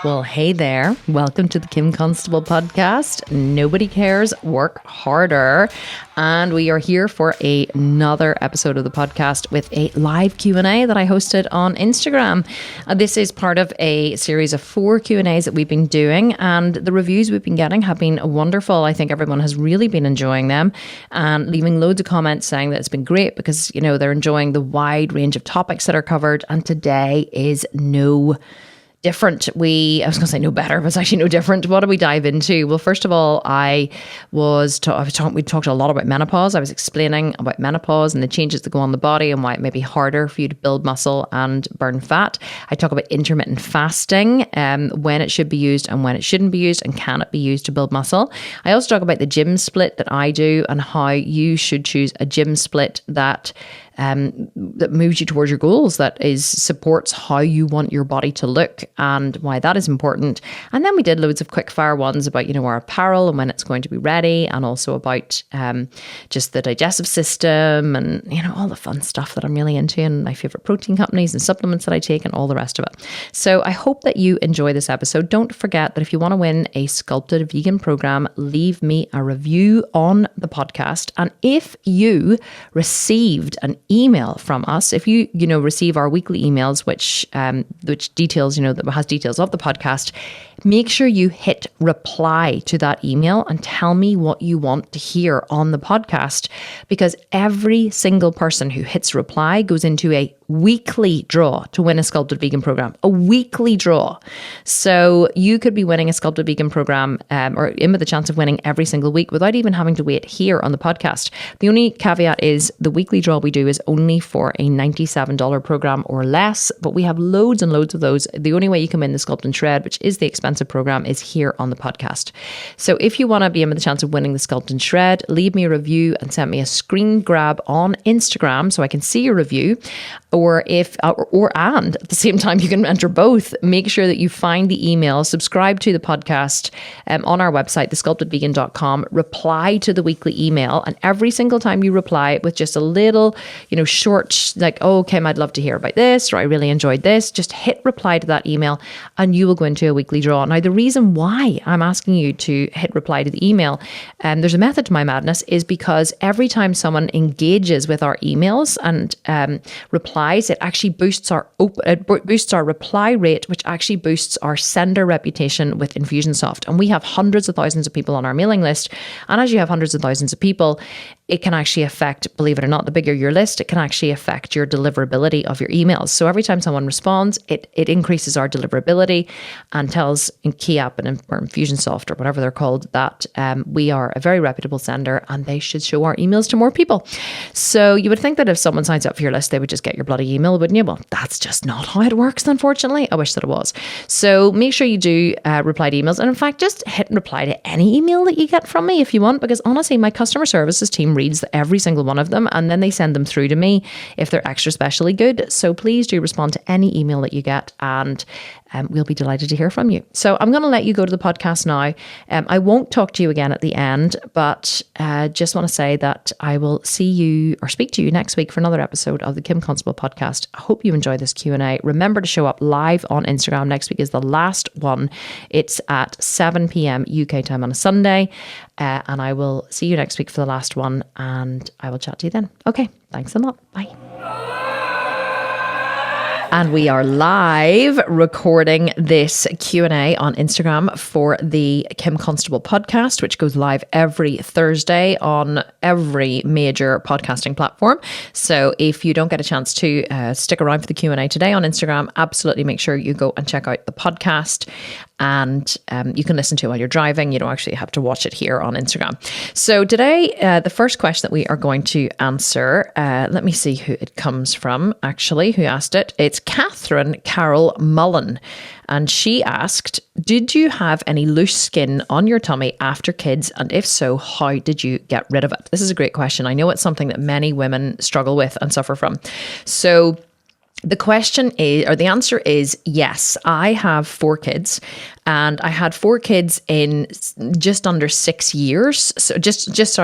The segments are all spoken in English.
Well, hey there. Welcome to the Kim Constable podcast. Nobody cares, work harder. And we are here for another episode of the podcast with a live Q&A that I hosted on Instagram. This is part of a series of 4 Q&As that we've been doing, and the reviews we've been getting have been wonderful. I think everyone has really been enjoying them and leaving loads of comments saying that it's been great because, you know, they're enjoying the wide range of topics that are covered. And today is no different. I was going to say no better, but it's actually no different. What do we dive into? Well, first of all, we talked a lot about menopause. I was explaining about menopause and the changes that go on the body and why it may be harder for you to build muscle and burn fat. I talk about intermittent fasting, when it should be used and when it shouldn't be used, and can it be used to build muscle. I also talk about the gym split that I do and how you should choose a gym split that moves you towards your goals, that supports how you want your body to look and why that is important. And then we did loads of quick fire ones about, you know, our apparel and when it's going to be ready, and also about just the digestive system and, you know, all the fun stuff that I'm really into, and my favorite protein companies and supplements that I take and all the rest of it. So I hope that you enjoy this episode. Don't forget that if you want to win a sculpted vegan program, leave me a review on the podcast. And if you received an email from us, if you receive our weekly emails, which details, that has details of the podcast, make sure you hit reply to that email and tell me what you want to hear on the podcast, because every single person who hits reply goes into a weekly draw to win a sculpted vegan program. A weekly draw. So you could be winning a sculpted vegan program, or in with the chance of winning every single week without even having to wait here on the podcast. The only caveat is the weekly draw we do is only for a $97 program or less, but we have loads and loads of those. The only way you can win the Sculpt and Shred, which is the expensive program, is here on the podcast. So if you want to be in with the chance of winning the Sculpt and Shred, leave me a review and send me a screen grab on Instagram so I can see your review. Or and at the same time, you can enter both. Make sure that you find the email, subscribe to the podcast on our website, thesculptedvegan.com, reply to the weekly email. And every single time you reply with just a little, short, like, oh, Kim, I'd love to hear about this, or I really enjoyed this, just hit reply to that email and you will go into a weekly draw. Now, the reason why I'm asking you to hit reply to the email, there's a method to my madness, is because every time someone engages with our emails and replies, it actually boosts our reply rate, which actually boosts our sender reputation with Infusionsoft. And we have hundreds of thousands of people on our mailing list. And as you have hundreds of thousands of people, it can actually affect, believe it or not, the bigger your list, it can actually affect your deliverability of your emails. So every time someone responds, it increases our deliverability and tells Key App or Infusionsoft or whatever they're called that we are a very reputable sender and they should show our emails to more people. So you would think that if someone signs up for your list, they would just get your bloody email, wouldn't you? Well, that's just not how it works, unfortunately. I wish that it was. So make sure you do reply to emails. And in fact, just hit reply to any email that you get from me if you want, because honestly, my customer services team reads every single one of them and then they send them through to me if they're extra specially good. So please do respond to any email that you get and we'll be delighted to hear from you. So I'm going to let you go to the podcast now. I won't talk to you again at the end, but just want to say that I will see you or speak to you next week for another episode of the Kim Constable podcast. I hope you enjoy this Q&A. Remember to show up live on Instagram. Next week is the last one. It's at 7 p.m. UK time on a Sunday. And I will see you next week for the last one and I will chat to you then. Okay, thanks a lot. Bye. And we are live recording this Q&A on Instagram for the Kim Constable podcast, which goes live every Thursday on every major podcasting platform. So if you don't get a chance to stick around for the Q&A today on Instagram, absolutely make sure you go and check out the podcast. And you can listen to it while you're driving. You don't actually have to watch it here on Instagram. So today, the first question that we are going to answer, let me see who it comes from, actually, who asked it. It's Catherine Carol Mullen. And she asked, did you have any loose skin on your tummy after kids? And if so, how did you get rid of it? This is a great question. I know it's something that many women struggle with and suffer from. So The question is, or the answer is yes. I have 4 kids, and I had 4 kids in just under 6 years. So just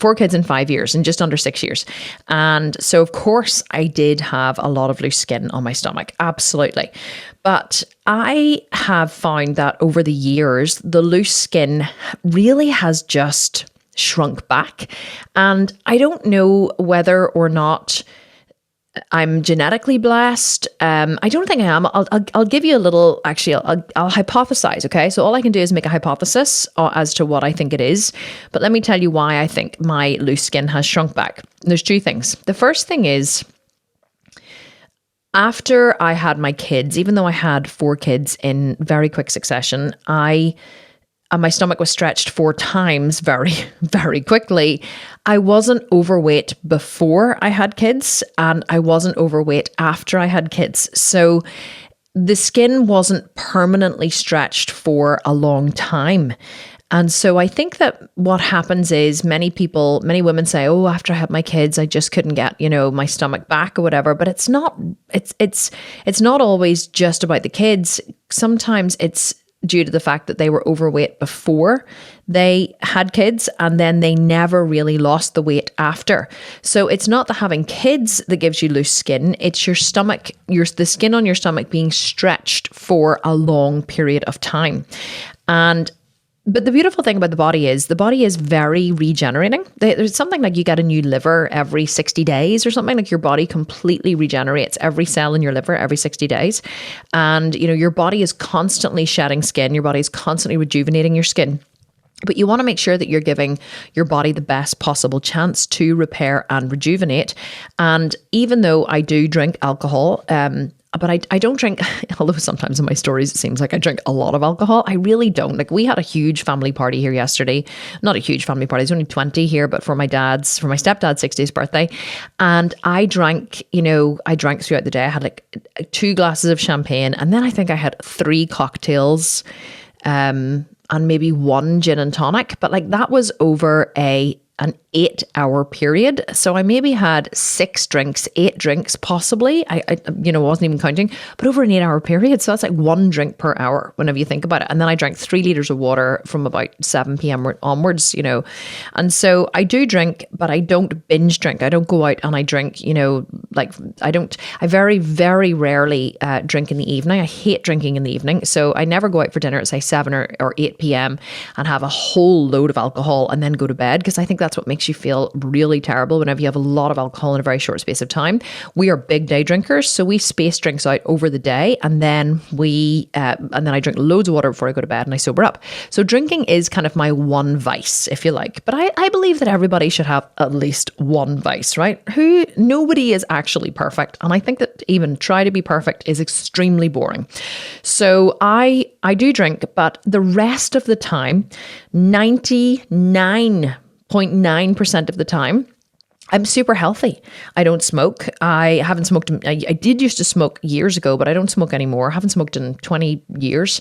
4 kids in 5 years, and just under 6 years. And so, of course, I did have a lot of loose skin on my stomach. Absolutely. But I have found that over the years, the loose skin really has just shrunk back. And I don't know whether or not I'm genetically blessed. I don't think I am. I'll give you a little, actually, I'll hypothesize, okay? So all I can do is make a hypothesis as to what I think it is. But let me tell you why I think my loose skin has shrunk back. There's 2 things. The first thing is, after I had my kids, even though I had 4 kids in very quick succession, my stomach was stretched 4 times very, very quickly. I wasn't overweight before I had kids, and I wasn't overweight after I had kids. So the skin wasn't permanently stretched for a long time. And so I think that what happens is many women say, oh, after I had my kids, I just couldn't get, my stomach back or whatever. But it's not always just about the kids. Sometimes it's due to the fact that they were overweight before they had kids, and then they never really lost the weight after. So it's not the having kids that gives you loose skin. It's your stomach, the skin on your stomach being stretched for a long period of time. But the beautiful thing about the body is very regenerating. There's something like you get a new liver every 60 days or something, like your body completely regenerates every cell in your liver every 60 days. And, your body is constantly shedding skin. Your body is constantly rejuvenating your skin. But you want to make sure that you're giving your body the best possible chance to repair and rejuvenate. And even though I do drink alcohol, but I don't drink, although sometimes in my stories it seems like I drink a lot of alcohol. I really don't. Like, we had a huge family party here yesterday. Not a huge family party. There's only 20 here, but for my stepdad's 60th birthday. And I drank throughout the day. I had like 2 glasses of champagne, and then I think I had 3 cocktails, and maybe 1 gin and tonic. But like, that was over an 8-hour period. So I maybe had 6 drinks, 8 drinks, possibly. I wasn't even counting, but over an 8-hour period. So that's like 1 drink per hour whenever you think about it. And then I drank 3 liters of water from about 7 p.m. onwards, And so I do drink, but I don't binge drink. I don't go out and I drink, I very, very rarely drink in the evening. I hate drinking in the evening. So I never go out for dinner at say 7 or 8 p.m. and have a whole load of alcohol and then go to bed, because I think that's what makes you feel really terrible whenever you have a lot of alcohol in a very short space of time. We are big day drinkers, so we space drinks out over the day, and then I drink loads of water before I go to bed and I sober up. So drinking is kind of my one vice, if you like. But I believe that everybody should have at least one vice, right? Nobody is actually perfect, and I think that even try to be perfect is extremely boring. So I do drink, but the rest of the time, 99.9% of the time, I'm super healthy. I don't smoke. I haven't smoked. I did used to smoke years ago, but I don't smoke anymore. I haven't smoked in 20 years.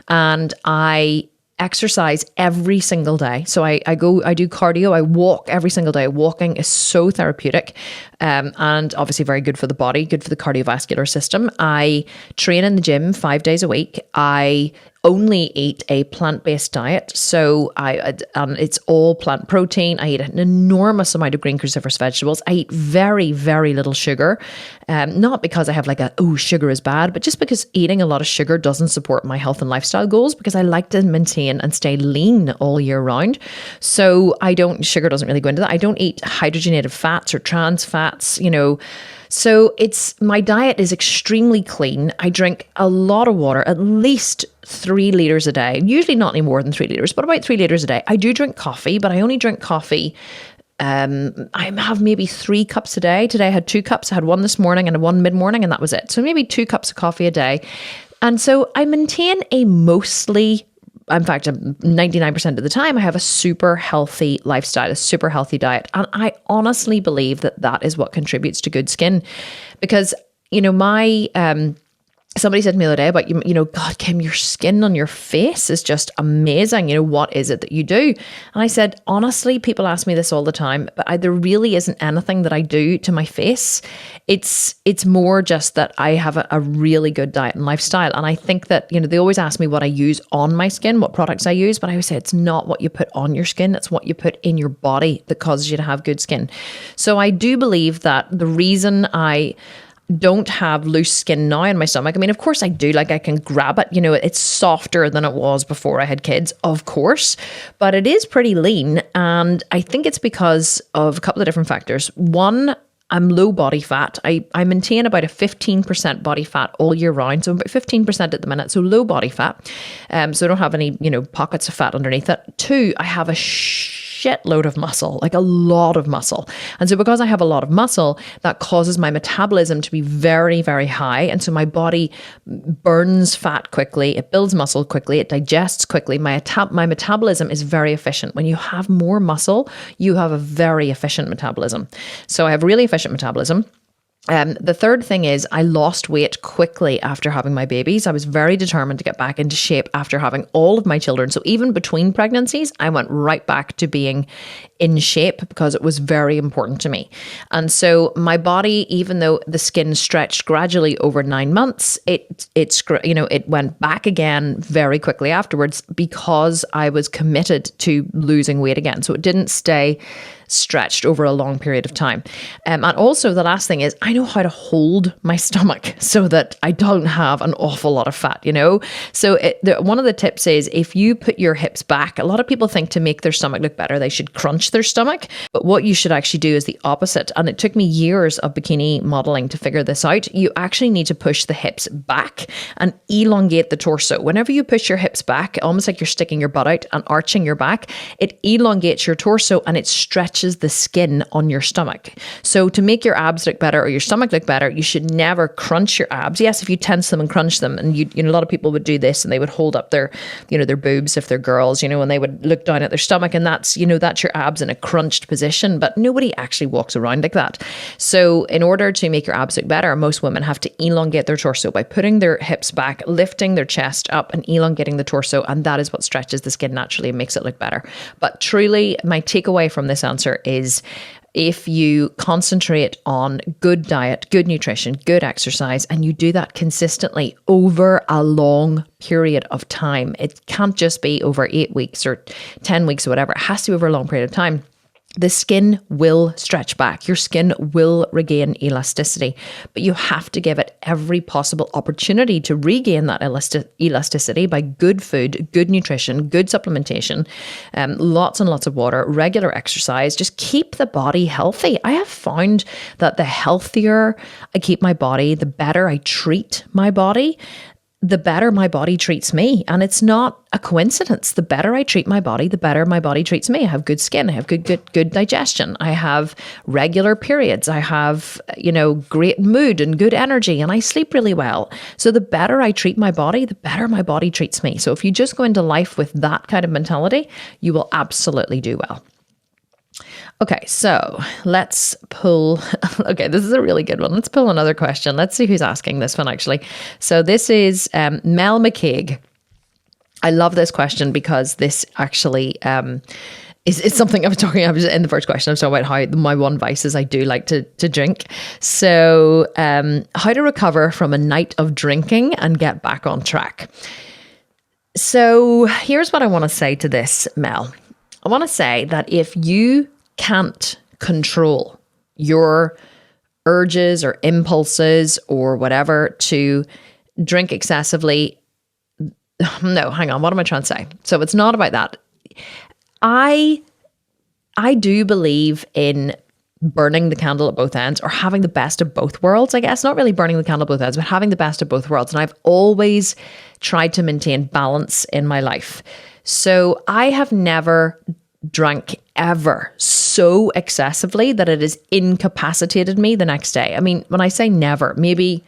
And I exercise every single day. So I do cardio. I walk every single day. Walking is so therapeutic, and obviously very good for the body, good for the cardiovascular system. I train in the gym 5 days a week. I only eat a plant-based diet. So it's all plant protein. I eat an enormous amount of green cruciferous vegetables. I eat very, very little sugar. Not because I have sugar is bad, but just because eating a lot of sugar doesn't support my health and lifestyle goals, because I like to maintain and stay lean all year round. So sugar doesn't really go into that. I don't eat hydrogenated fats or trans fats, So my diet is extremely clean. I drink a lot of water, at least 3 liters a day. Usually not any more than 3 liters, but about 3 liters a day. I do drink coffee, but I only drink coffee. I have maybe 3 cups a day. Today I had 2 cups. I had 1 this morning and 1 mid-morning, and that was it. So maybe 2 cups of coffee a day. And so I maintain in fact, 99% of the time, I have a super healthy lifestyle, a super healthy diet. And I honestly believe that is what contributes to good skin. Because, somebody said to me the other day about, God, Kim, your skin on your face is just amazing. What is it that you do? And I said, honestly, people ask me this all the time, but there really isn't anything that I do to my face. It's more just that I have a really good diet and lifestyle. And I think that, they always ask me what I use on my skin, what products I use, but I always say it's not what you put on your skin, it's what you put in your body that causes you to have good skin. So I do believe that the reason I don't have loose skin now in my stomach. I mean, of course I do. Like, I can grab it. It's softer than it was before I had kids, of course, but it is pretty lean. And I think it's because of a couple of different factors. One, I'm low body fat. I maintain about a 15% body fat all year round. So about 15% at the minute. So low body fat. So I don't have any, pockets of fat underneath it. Two, I have a shitload of muscle, like a lot of muscle. And so because I have a lot of muscle, that causes my metabolism to be very, very high. And so my body burns fat quickly, it builds muscle quickly, it digests quickly. My metabolism is very efficient. When you have more muscle, you have a very efficient metabolism. So I have really efficient metabolism. The third thing is I lost weight quickly after having my babies. I was very determined to get back into shape after having all of my children. So even between pregnancies, I went right back to being in shape because it was very important to me. And so my body, even though the skin stretched gradually over 9 months, it went back again very quickly afterwards because I was committed to losing weight again. So it didn't stay stretched over a long period of time. And also the last thing is I know how to hold my stomach so that I don't have an awful lot of fat, So one of the tips is if you put your hips back, a lot of people think to make their stomach look better, they should crunch their stomach. But what you should actually do is the opposite. And it took me years of bikini modeling to figure this out. You actually need to push the hips back and elongate the torso. Whenever you push your hips back, almost like you're sticking your butt out and arching your back, it elongates your torso and it stretches the skin on your stomach. So to make your abs look better or your stomach look better, you should never crunch your abs. Yes, if you tense them and crunch them, and a lot of people would do this and they would hold up their boobs if they're girls, and they would look down at their stomach, and that's your abs in a crunched position, but nobody actually walks around like that. So in order to make your abs look better, most women have to elongate their torso by putting their hips back, lifting their chest up and elongating the torso, and that is what stretches the skin naturally and makes it look better. But truly, my takeaway from this answer is if you concentrate on good diet, good nutrition, good exercise, and you do that consistently over a long period of time, it can't just be over 8 weeks or 10 weeks or whatever. It has to be over a long period of time. The skin will stretch back. Your skin will regain elasticity, but you have to give it every possible opportunity to regain that elasticity by good food, good nutrition, good supplementation, lots and lots of water, regular exercise. Just keep the body healthy. I have found that the healthier I keep my body, the better I treat my body, the better my body treats me. And it's not a coincidence. The better I treat my body, the better my body treats me. I have good skin. I have good digestion. I have regular periods. I have, great mood and good energy, and I sleep really well. So the better I treat my body, the better my body treats me. So if you just go into life with that kind of mentality, you will absolutely do well. Okay, so let's pull. Okay, this is a really good one. Let's pull another question. Let's see who's asking this one, actually. So this is Mel McCaig. I love this question because this actually is something I was talking about in the first question. I was talking about how my one vice is I do like to drink. So how to recover from a night of drinking and get back on track. So here's what I want to say to this, Mel. I want to say that if you can't control your urges or impulses or whatever to drink excessively, no, hang on, what am I trying to say? So it's not about that. I do believe in burning the candle at both ends, or having the best of both worlds, I guess. Not really burning the candle at both ends, but having the best of both worlds. And I've always tried to maintain balance in my life. So I have never drank ever so excessively that it has incapacitated me the next day. I mean, when I say never, maybe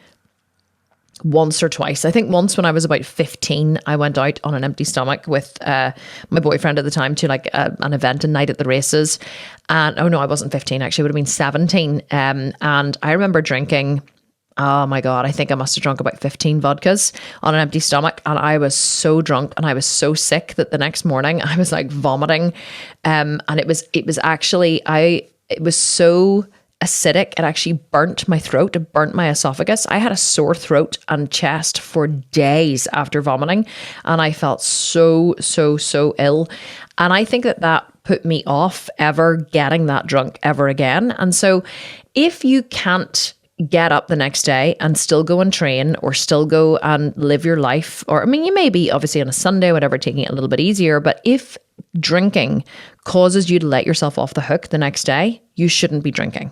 once or twice. I think once when I was about 15, I went out on an empty stomach with my boyfriend at the time to like an event, a night at the races. And oh no, I wasn't 15 actually, it would have been 17. And I remember drinking, oh my God, I think I must have drunk about 15 vodkas on an empty stomach. And I was so drunk and I was so sick that the next morning I was like vomiting. And it was actually, it was so acidic. It actually burnt my throat. It burnt my esophagus. I had a sore throat and chest for days after vomiting. And I felt so ill. And I think that put me off ever getting that drunk ever again. And so if you can't get up the next day and still go and train or still go and live your life, or I mean, you may be obviously on a Sunday, whatever, taking it a little bit easier, but if drinking causes you to let yourself off the hook the next day, you shouldn't be drinking,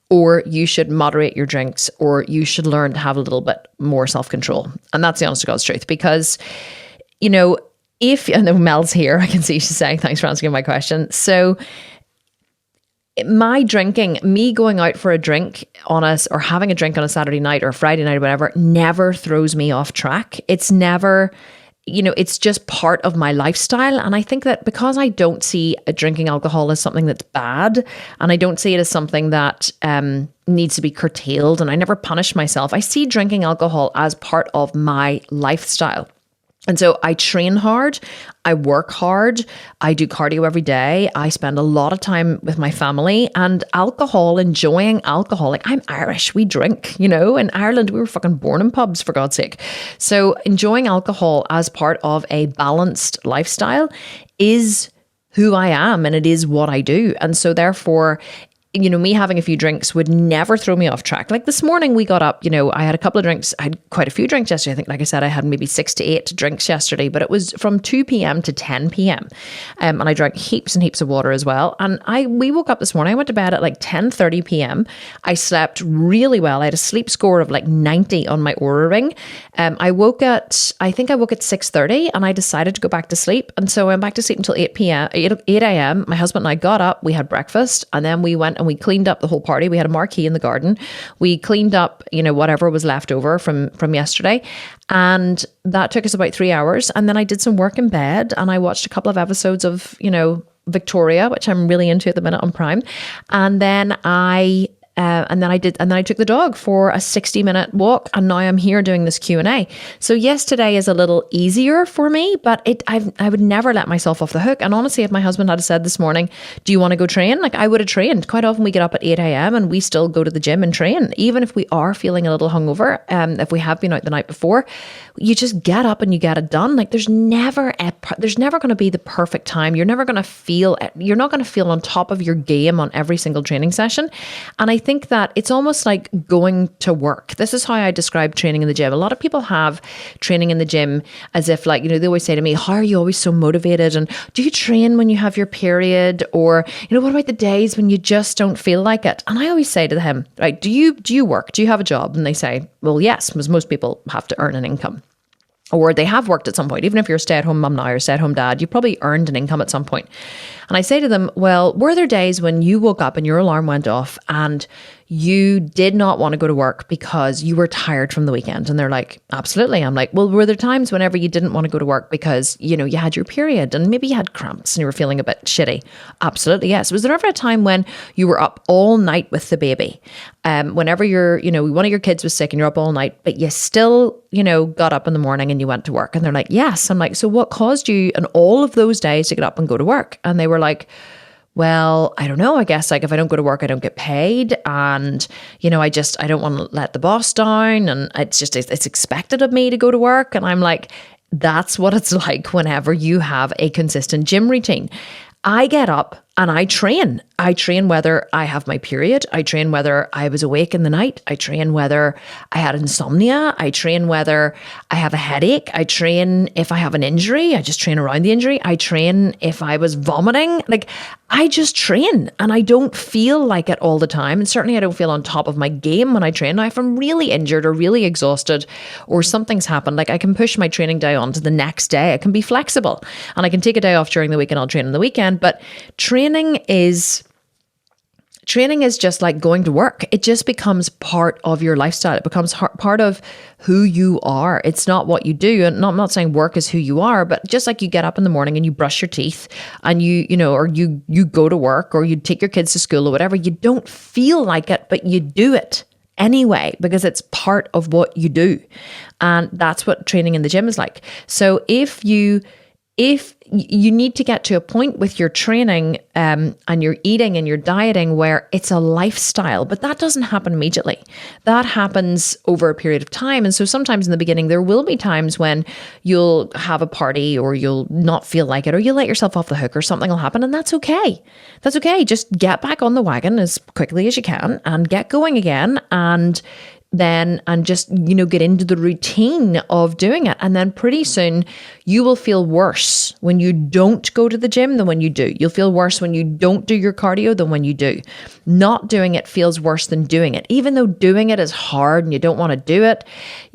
or you should moderate your drinks, or you should learn to have a little bit more self-control. And that's the honest to God's truth, because, you know, I know Mel's here, I can see she's saying, thanks for answering my question. So my drinking, me going out for a drink on us or having a drink on a Saturday night or a Friday night or whatever, never throws me off track. It's never, you know, it's just part of my lifestyle. And I think that because I don't see drinking alcohol as something that's bad, and I don't see it as something that needs to be curtailed, and I never punish myself, I see drinking alcohol as part of my lifestyle. And so I train hard, I work hard, I do cardio every day, I spend a lot of time with my family, and enjoying alcohol, like I'm Irish, we drink, you know, in Ireland, we were fucking born in pubs, for God's sake. So enjoying alcohol as part of a balanced lifestyle is who I am, and it is what I do. And so therefore, you know, me having a few drinks would never throw me off track. Like this morning we got up, you know, I had a couple of drinks. I had quite a few drinks yesterday. I think, like I said, I had maybe 6 to 8 drinks yesterday, but it was from 2 p.m. to 10 p.m. And I drank heaps and heaps of water as well. And we woke up this morning, I went to bed at like 10:30 p.m. I slept really well. I had a sleep score of like 90 on my Oura ring. I woke at 6:30 and I decided to go back to sleep. And so I went back to sleep until 8 a.m. My husband and I got up, we had breakfast, and then we went and we cleaned up the whole party. We had a marquee in the garden. We cleaned up, you know, whatever was left over from yesterday. And that took us about 3 hours. And then I did some work in bed and I watched a couple of episodes of, you know, Victoria, which I'm really into at the minute on Prime. And then I took the dog for a 60-minute walk, and now I'm here doing this Q&A. So yes, today is a little easier for me, but I would never let myself off the hook. And honestly, if my husband had said this morning, do you want to go train? Like, I would have trained. Quite often we get up at 8 a.m. and we still go to the gym and train, even if we are feeling a little hungover. If we have been out the night before, you just get up and you get it done. Like there's never going to be the perfect time. You're not going to feel on top of your game on every single training session. And I think that it's almost like going to work. This is how I describe training in the gym. A lot of people have training in the gym as if, like, you know, they always say to me, how are you always so motivated? And do you train when you have your period? Or, you know, what about the days when you just don't feel like it? And I always say to them, right, do you work? Do you have a job? And they say, well, yes, because most people have to earn an income. Or they have worked at some point. Even if you're a stay-at-home mum now or stay-at-home dad, you probably earned an income at some point. And I say to them, well, were there days when you woke up and your alarm went off and you did not want to go to work because you were tired from the weekend? And they're like, absolutely. I'm like, well, were there times whenever you didn't want to go to work because, you know, you had your period and maybe you had cramps and you were feeling a bit shitty? Absolutely, yes. Was there ever a time when you were up all night with the baby? Whenever one of your kids was sick and you're up all night, but you still, you know, got up in the morning and you went to work? And they're like, yes. I'm like, so what caused you in all of those days to get up and go to work? And they were like, well, I don't know. I guess, like, if I don't go to work, I don't get paid. And, you know, I don't want to let the boss down. And it's expected of me to go to work. And I'm like, that's what it's like whenever you have a consistent gym routine. I get up and I train. I train whether I have my period. I train whether I was awake in the night. I train whether I had insomnia. I train whether I have a headache. I train if I have an injury. I just train around the injury. I train if I was vomiting. Like, I just train, and I don't feel like it all the time. And certainly I don't feel on top of my game when I train. Now, if I'm really injured or really exhausted or something's happened, like, I can push my training day on to the next day. I can be flexible and I can take a day off during the week and I'll train on the weekend. But training is just like going to work. It just becomes part of your lifestyle. It becomes part of who you are. It's not what you do. And I'm not saying work is who you are, but just like you get up in the morning and you brush your teeth and you go to work or you take your kids to school or whatever, you don't feel like it, but you do it anyway, because it's part of what you do. And that's what training in the gym is like. So if you need to get to a point with your training and your eating and your dieting where it's a lifestyle, but that doesn't happen immediately. That happens over a period of time. And so sometimes in the beginning, there will be times when you'll have a party or you'll not feel like it, or you'll let yourself off the hook, or something will happen. And that's okay. That's okay. Just get back on the wagon as quickly as you can and get going again. And just, get into the routine of doing it. And then pretty soon you will feel worse when you don't go to the gym than when you do. You'll feel worse when you don't do your cardio than when you do. Not doing it feels worse than doing it. Even though doing it is hard and you don't want to do it,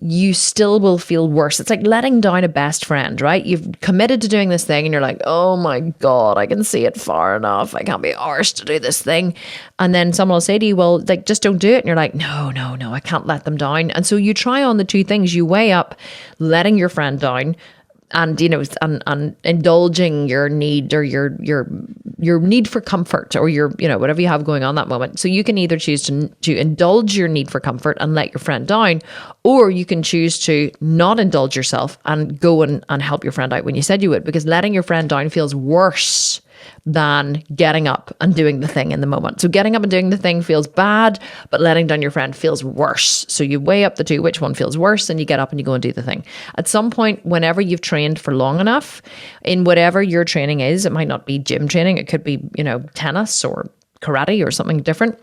you still will feel worse. It's like letting down a best friend, right? You've committed to doing this thing and you're like, oh my God, I can see it far enough. I can't be arsed to do this thing. And then someone will say to you, well, like, just don't do it. And you're like, no, I can't let them down. And so you try on the two things. You weigh up letting your friend down and, and indulging your need, or your need for comfort, or your, whatever you have going on that moment. So you can either choose to indulge your need for comfort and let your friend down, or you can choose to not indulge yourself and go and help your friend out when you said you would, because letting your friend down feels worse than getting up and doing the thing in the moment. So getting up and doing the thing feels bad, but letting down your friend feels worse. So you weigh up the two, which one feels worse, and you get up and you go and do the thing. At some point, whenever you've trained for long enough, in whatever your training is, it might not be gym training, it could be, tennis or karate or something different.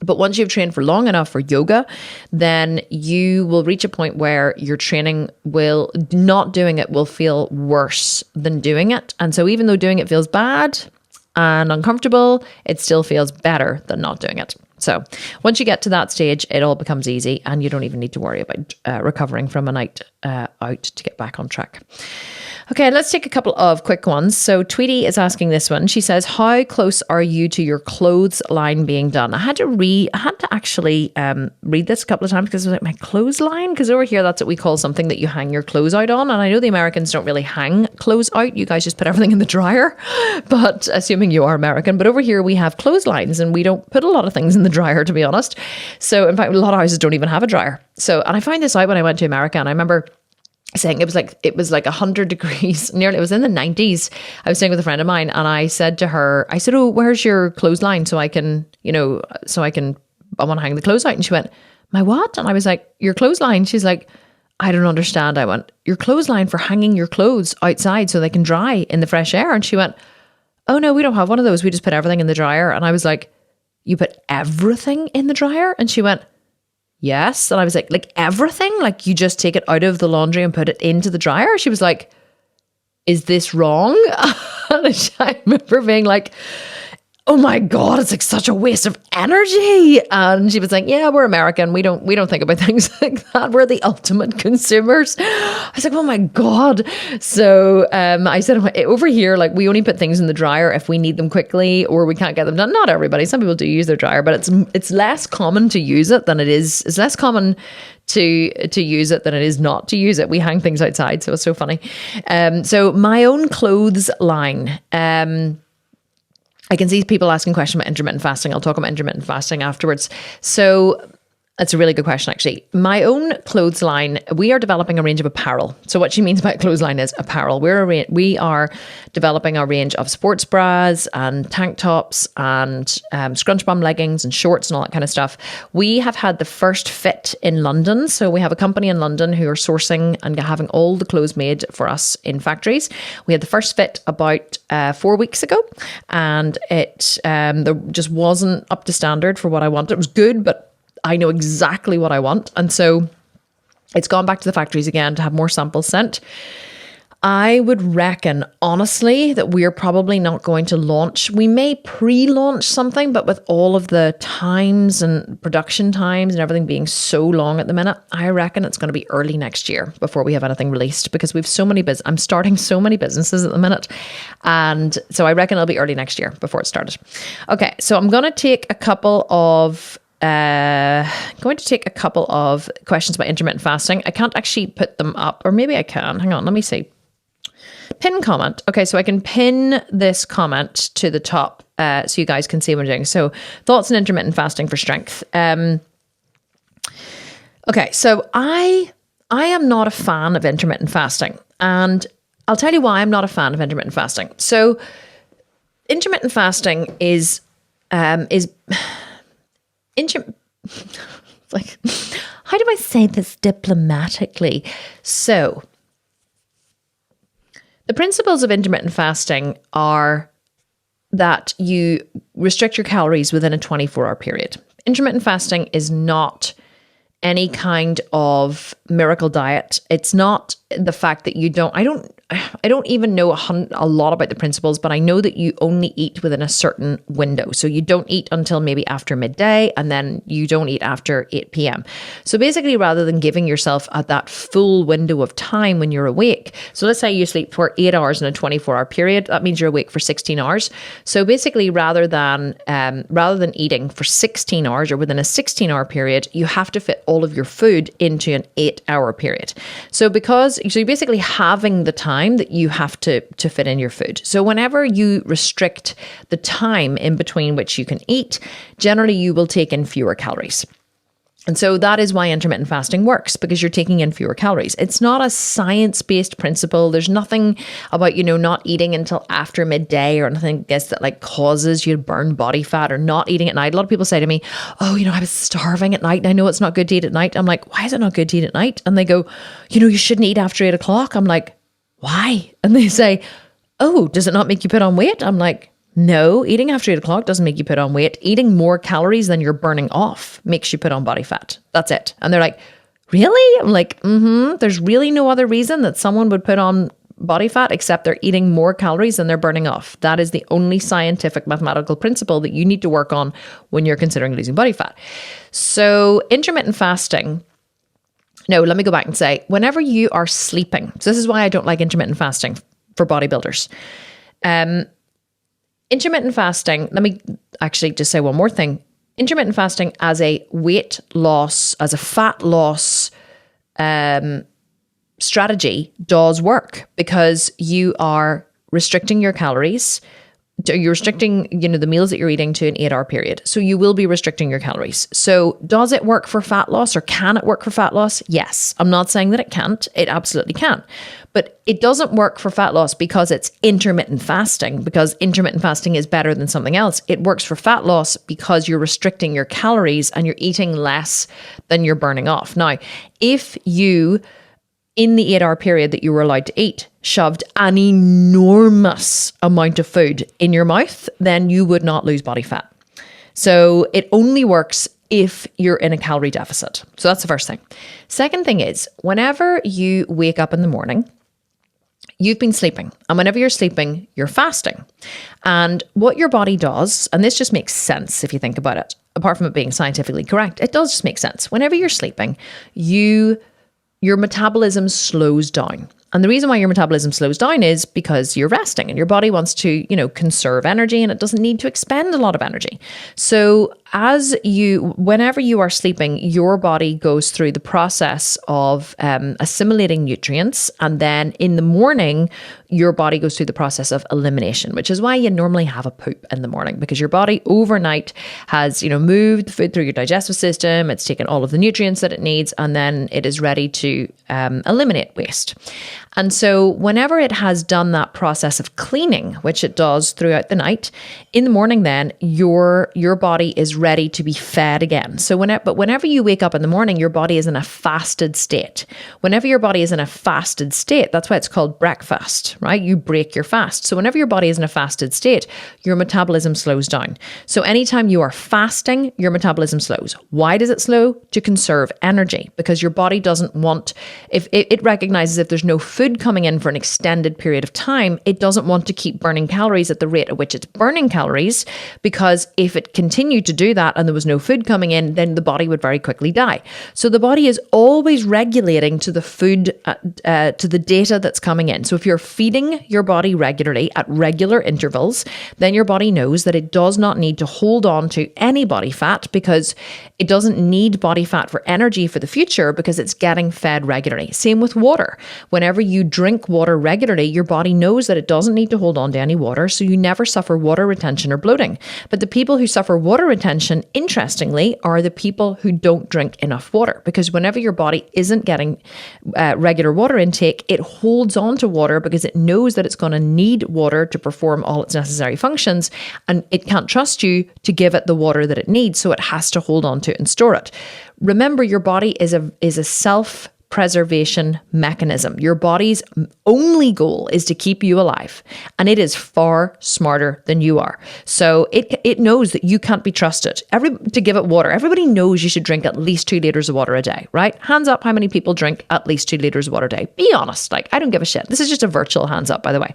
But once you've trained for long enough for yoga, then you will reach a point where your training not doing it will feel worse than doing it. And so even though doing it feels bad and uncomfortable, it still feels better than not doing it. So once you get to that stage, it all becomes easy and you don't even need to worry about recovering from a night out to get back on track. Okay, let's take a couple of quick ones. So Tweety is asking this one. She says, how close are you to your clothes line being done? I had to actually read this a couple of times because it was like, my clothes line? Because over here, that's what we call something that you hang your clothes out on. And I know the Americans don't really hang clothes out. You guys just put everything in the dryer, but assuming you are American. But over here, we have clotheslines and we don't put a lot of things in the dryer, to be honest. So in fact, a lot of houses don't even have a dryer. And I found this out when I went to America, and I remember saying it was like 100 degrees, nearly, it was in the 90s. I was staying with a friend of mine and I said to her, oh, where's your clothesline so I want to hang the clothes out. And she went, my what? And I was like, your clothesline. She's like, I don't understand. I went, your clothesline for hanging your clothes outside so they can dry in the fresh air. And she went, oh no, we don't have one of those. We just put everything in the dryer. And I was like, you put everything in the dryer? And she went, yes. And I was like everything? Like you just take it out of the laundry and put it into the dryer? She was like, is this wrong? And I remember being like, oh my God, it's like such a waste of energy. And she was like, yeah, we're American. We don't think about things like that. We're the ultimate consumers. I was like, oh my God. So I said, over here, like we only put things in the dryer if we need them quickly or we can't get them done. Not everybody. Some people do use their dryer, but it's less common to use it than it is. It's less common to use it than it is not to use it. We hang things outside. So it's so funny. So my own clothes line, I can see people asking questions about intermittent fasting. I'll talk about intermittent fasting afterwards. So that's a really good question, actually. My own clothes line, we are developing a range of apparel. So what she means by clothes line is apparel. We are developing a range of sports bras and tank tops and scrunch bum leggings and shorts and all that kind of stuff. We have had the first fit in London. So we have a company in London who are sourcing and having all the clothes made for us in factories. We had the first fit about 4 weeks ago, and it there just wasn't up to standard for what I wanted. It was good, but I know exactly what I want. And so it's gone back to the factories again to have more samples sent. I would reckon, honestly, that we're probably not going to launch. We may pre-launch something, but with all of the times and production times and everything being so long at the minute, I reckon it's going to be early next year before we have anything released, because we've so many I'm starting so many businesses at the minute. And so I reckon it'll be early next year before it started. Okay, so I'm going to take a couple of questions about intermittent fasting. I can't actually put them up, or maybe I can. Hang on, let me see. Pin comment. Okay, so I can pin this comment to the top so you guys can see what I'm doing. So thoughts on intermittent fasting for strength. Okay, so I am not a fan of intermittent fasting, and I'll tell you why I'm not a fan of intermittent fasting. So intermittent fasting is like, how do I say this diplomatically? So the principles of intermittent fasting are that you restrict your calories within a 24-hour period. Intermittent fasting is not any kind of miracle diet. It's not the fact that I don't even know a lot about the principles, but I know that you only eat within a certain window. So you don't eat until maybe after midday, and then you don't eat after 8 p.m. So basically, rather than giving yourself that full window of time when you're awake, so let's say you sleep for 8 hours in a 24-hour period, that means you're awake for 16 hours. So basically, rather than eating for 16 hours or within a 16-hour period, you have to fit all of your food into an 8-hour period. So you're basically having the time that you have to fit in your food. So whenever you restrict the time in between which you can eat, generally you will take in fewer calories. And so that is why intermittent fasting works, because you're taking in fewer calories. It's not a science-based principle. There's nothing about, not eating until after midday or anything, I guess, that like causes you to burn body fat, or not eating at night. A lot of people say to me, oh, I was starving at night and I know it's not good to eat at night. I'm like, why is it not good to eat at night? And they go, you shouldn't eat after 8 o'clock. I'm like, why? And they say, oh, does it not make you put on weight? I'm like, no, eating after 8 o'clock doesn't make you put on weight. Eating more calories than you're burning off makes you put on body fat. That's it. And they're like, really? I'm like, there's really no other reason that someone would put on body fat except they're eating more calories than they're burning off. That is the only scientific mathematical principle that you need to work on when you're considering losing body fat. So intermittent fasting, no, let me go back and say, whenever you are sleeping, so this is why I don't like intermittent fasting for bodybuilders. Intermittent fasting, let me actually just say one more thing. Intermittent fasting as a weight loss, as a fat loss strategy does work, because you are restricting your calories. You're restricting, the meals that you're eating to an 8-hour period. So you will be restricting your calories. So does it work for fat loss, or can it work for fat loss? Yes. I'm not saying that it can't. It absolutely can. But it doesn't work for fat loss because it's intermittent fasting, because intermittent fasting is better than something else. It works for fat loss because you're restricting your calories and you're eating less than you're burning off. Now, if you, in the 8-hour period that you were allowed to eat, shoved an enormous amount of food in your mouth, then you would not lose body fat. So it only works if you're in a calorie deficit. So that's the first thing. Second thing is, whenever you wake up in the morning, you've been sleeping. And whenever you're sleeping, you're fasting. And what your body does, and this just makes sense if you think about it, apart from it being scientifically correct, it does just make sense. Whenever you're sleeping, your metabolism slows down. And the reason why your metabolism slows down is because you're resting, and your body wants to, conserve energy, and it doesn't need to expend a lot of energy. So whenever you are sleeping, your body goes through the process of assimilating nutrients. And then in the morning, your body goes through the process of elimination, which is why you normally have a poop in the morning, because your body overnight has, moved the food through your digestive system. It's taken all of the nutrients that it needs, and then it is ready to eliminate waste. And so whenever it has done that process of cleaning, which it does throughout the night, in the morning then your body is ready to be fed again. So whenever you wake up in the morning, your body is in a fasted state. Whenever your body is in a fasted state, that's why it's called breakfast, right? You break your fast. So whenever your body is in a fasted state, your metabolism slows down. So anytime you are fasting, your metabolism slows. Why does it slow? To conserve energy, because your body doesn't want, if it recognizes if there's no food coming in for an extended period of time, it doesn't want to keep burning calories at the rate at which it's burning calories, because if it continued to do that and there was no food coming in, then the body would very quickly die. So the body is always regulating to the food, to the data that's coming in. So if you're feeding your body regularly at regular intervals, then your body knows that it does not need to hold on to any body fat, because it doesn't need body fat for energy for the future, because it's getting fed regularly. Same with water. Whenever you drink water regularly, your body knows that it doesn't need to hold on to any water, so you never suffer water retention or bloating. But the people who suffer water retention, interestingly, are the people who don't drink enough water, because whenever your body isn't getting regular water intake, it holds on to water because it knows that it's going to need water to perform all its necessary functions, and it can't trust you to give it the water that it needs, so it has to hold on to it and store it. Remember, your body is a self-preservation mechanism. Your body's only goal is to keep you alive, and it is far smarter than you are. So it knows that you can't be trusted to give it water. Everybody knows you should drink at least 2 liters of water a day, right? Hands up, how many people drink at least 2 liters of water a day? Be honest. Like, I don't give a shit. This is just a virtual hands up, by the way.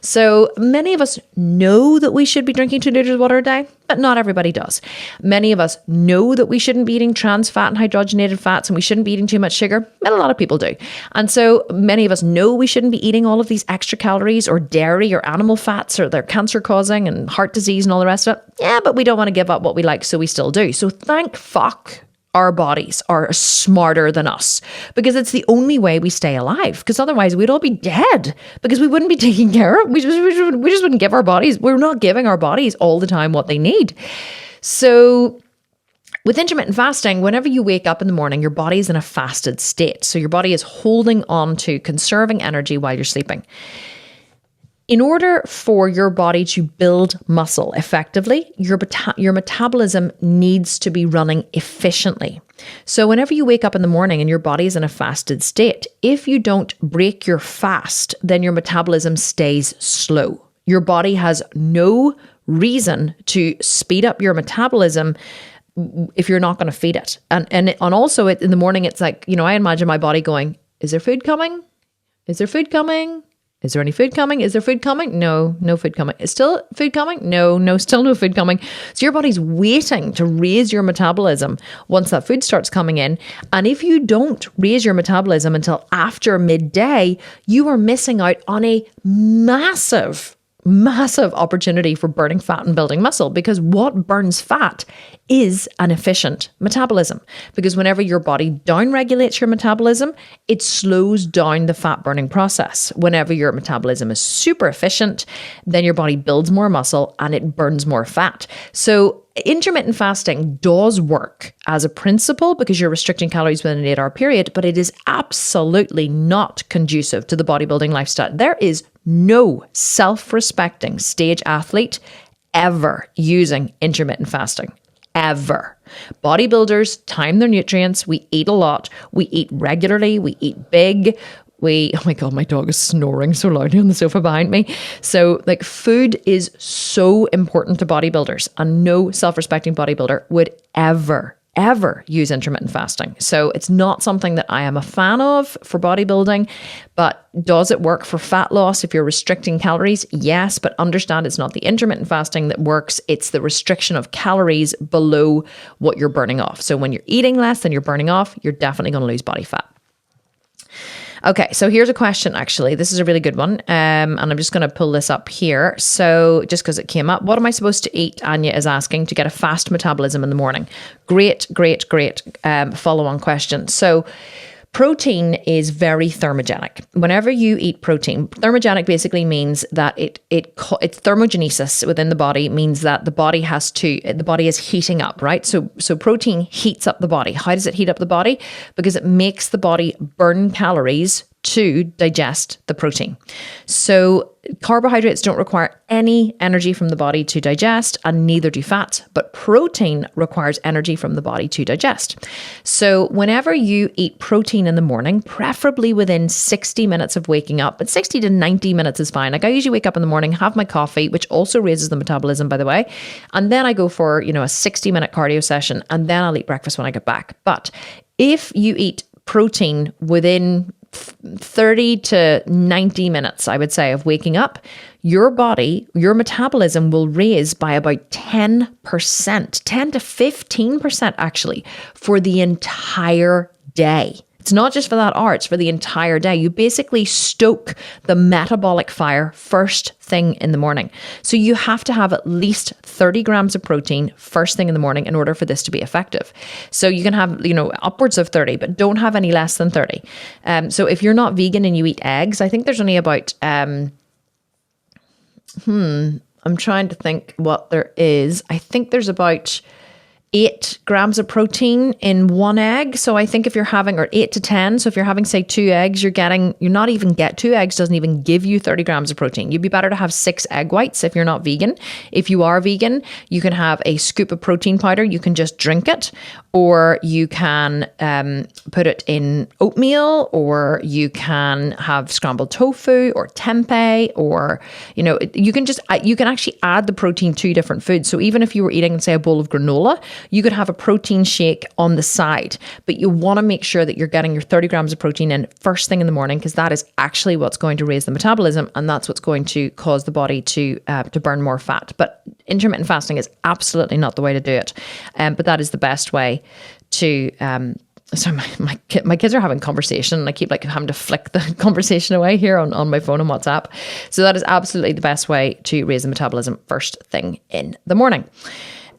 So many of us know that we should be drinking 2 liters of water a day, but not everybody does. Many of us know that we shouldn't be eating trans fat and hydrogenated fats, and we shouldn't be eating too much sugar, but a lot of people do. And so many of us know we shouldn't be eating all of these extra calories or dairy or animal fats, or they're cancer causing and heart disease and all the rest of it. Yeah, but we don't want to give up what we like, so we still do. So thank fuck our bodies are smarter than us, because it's the only way we stay alive, because otherwise we'd all be dead, because we wouldn't be taking care of, we just wouldn't give our bodies, we're not giving our bodies all the time what they need. So with intermittent fasting, whenever you wake up in the morning, your body is in a fasted state. So your body is holding on to conserving energy while you're sleeping. In order for your body to build muscle effectively, your metabolism needs to be running efficiently. So whenever you wake up in the morning and your body is in a fasted state, if you don't break your fast, then your metabolism stays slow. Your body has no reason to speed up your metabolism if you're not going to feed it. And also in the morning, it's like, I imagine my body going, is there food coming? Is there food coming? Is there any food coming? Is there food coming? No food coming. Is still food coming? No, still no food coming. So your body's waiting to raise your metabolism once that food starts coming in. And if you don't raise your metabolism until after midday, you are missing out on a massive opportunity for burning fat and building muscle, because what burns fat is an efficient metabolism. Because whenever your body downregulates your metabolism, it slows down the fat burning process. Whenever your metabolism is super efficient, then your body builds more muscle and it burns more fat. So intermittent fasting does work as a principle because you're restricting calories within an 8-hour period, but it is absolutely not conducive to the bodybuilding lifestyle. There is no self-respecting stage athlete ever using intermittent fasting. Ever. Bodybuilders time their nutrients. We eat a lot. We eat regularly. We eat big. Oh my God, my dog is snoring so loudly on the sofa behind me. So food is so important to bodybuilders, and no self-respecting bodybuilder would ever use intermittent fasting. So it's not something that I am a fan of for bodybuilding, but does it work for fat loss if you're restricting calories? Yes, but understand it's not the intermittent fasting that works. It's the restriction of calories below what you're burning off. So when you're eating less than you're burning off, you're definitely going to lose body fat. Okay, so here's a question, actually. This is a really good one. And I'm just going to pull this up here. So just because it came up, what am I supposed to eat, Anya is asking, to get a fast metabolism in the morning? Great follow-on question. So protein is very thermogenic. Whenever you eat protein, thermogenic basically means that it's thermogenesis within the body, means that the body is heating up, right? So protein heats up the body. How does it heat up the body? Because it makes the body burn calories to digest the protein. So carbohydrates don't require any energy from the body to digest, and neither do fats, but protein requires energy from the body to digest. So whenever you eat protein in the morning, preferably within 60 minutes of waking up, but 60 to 90 minutes is fine. I usually wake up in the morning, have my coffee, which also raises the metabolism, by the way, and then I go for, a 60-minute cardio session, and then I'll eat breakfast when I get back. But if you eat protein within 30 to 90 minutes, I would say, of waking up, your metabolism will raise by about 10%, 10 to 15% actually, for the entire day. It's not just for that hour, it's for the entire day. You basically stoke the metabolic fire first thing in the morning. So you have to have at least 30 grams of protein first thing in the morning in order for this to be effective. So you can have, upwards of 30, but don't have any less than 30. So if you're not vegan and you eat eggs, I think there's only about, I'm trying to think what there is. I think there's about 8 grams of protein in one egg. So I think if you're having, or 8 to 10. So if you're having, say, 2 eggs, two eggs doesn't even give you 30 grams of protein. You'd be better to have 6 egg whites if you're not vegan. If you are vegan, you can have a scoop of protein powder. You can just drink it, or you can put it in oatmeal, or you can have scrambled tofu or tempeh, or, you can actually add the protein to different foods. So even if you were eating, say, a bowl of granola, you could have a protein shake on the side, but you want to make sure that you're getting your 30 grams of protein in first thing in the morning, because that is actually what's going to raise the metabolism, and that's what's going to cause the body to burn more fat. But intermittent fasting is absolutely not the way to do it, but that is the best way to. So my kids are having conversation, and I keep having to flick the conversation away here on my phone and WhatsApp. So that is absolutely the best way to raise the metabolism first thing in the morning.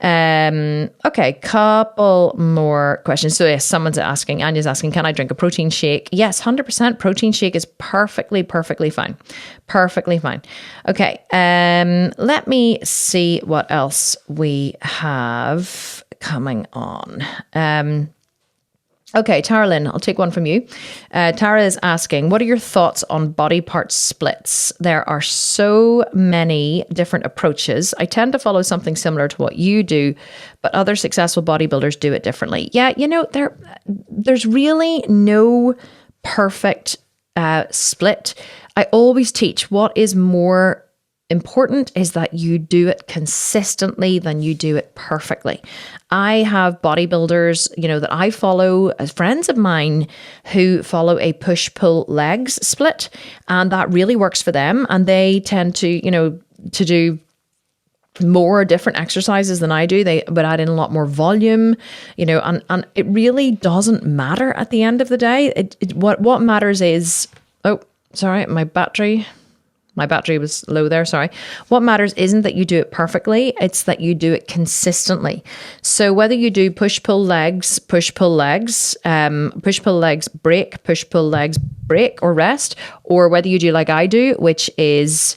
Okay, couple more questions. So yes, Anya's asking, can I drink a protein shake? Yes, 100%. Protein shake is perfectly fine. Perfectly fine. Okay, let me see what else we have coming on. Okay, Tara Lynn, I'll take one from you. Tara is asking, what are your thoughts on body part splits? There are so many different approaches. I tend to follow something similar to what you do, but other successful bodybuilders do it differently. Yeah, there's really no perfect split. I always teach what is more important is that you do it consistently than you do it perfectly. I have bodybuilders, that I follow as friends of mine who follow a push-pull legs split, and that really works for them. And they tend to, to do more different exercises than I do. They would add in a lot more volume, and it really doesn't matter at the end of the day. What matters is, my battery was low there, sorry. What matters isn't that you do it perfectly, it's that you do it consistently. So whether you do push-pull legs, push-pull legs, break, push-pull legs, break or rest, or whether you do like I do, which is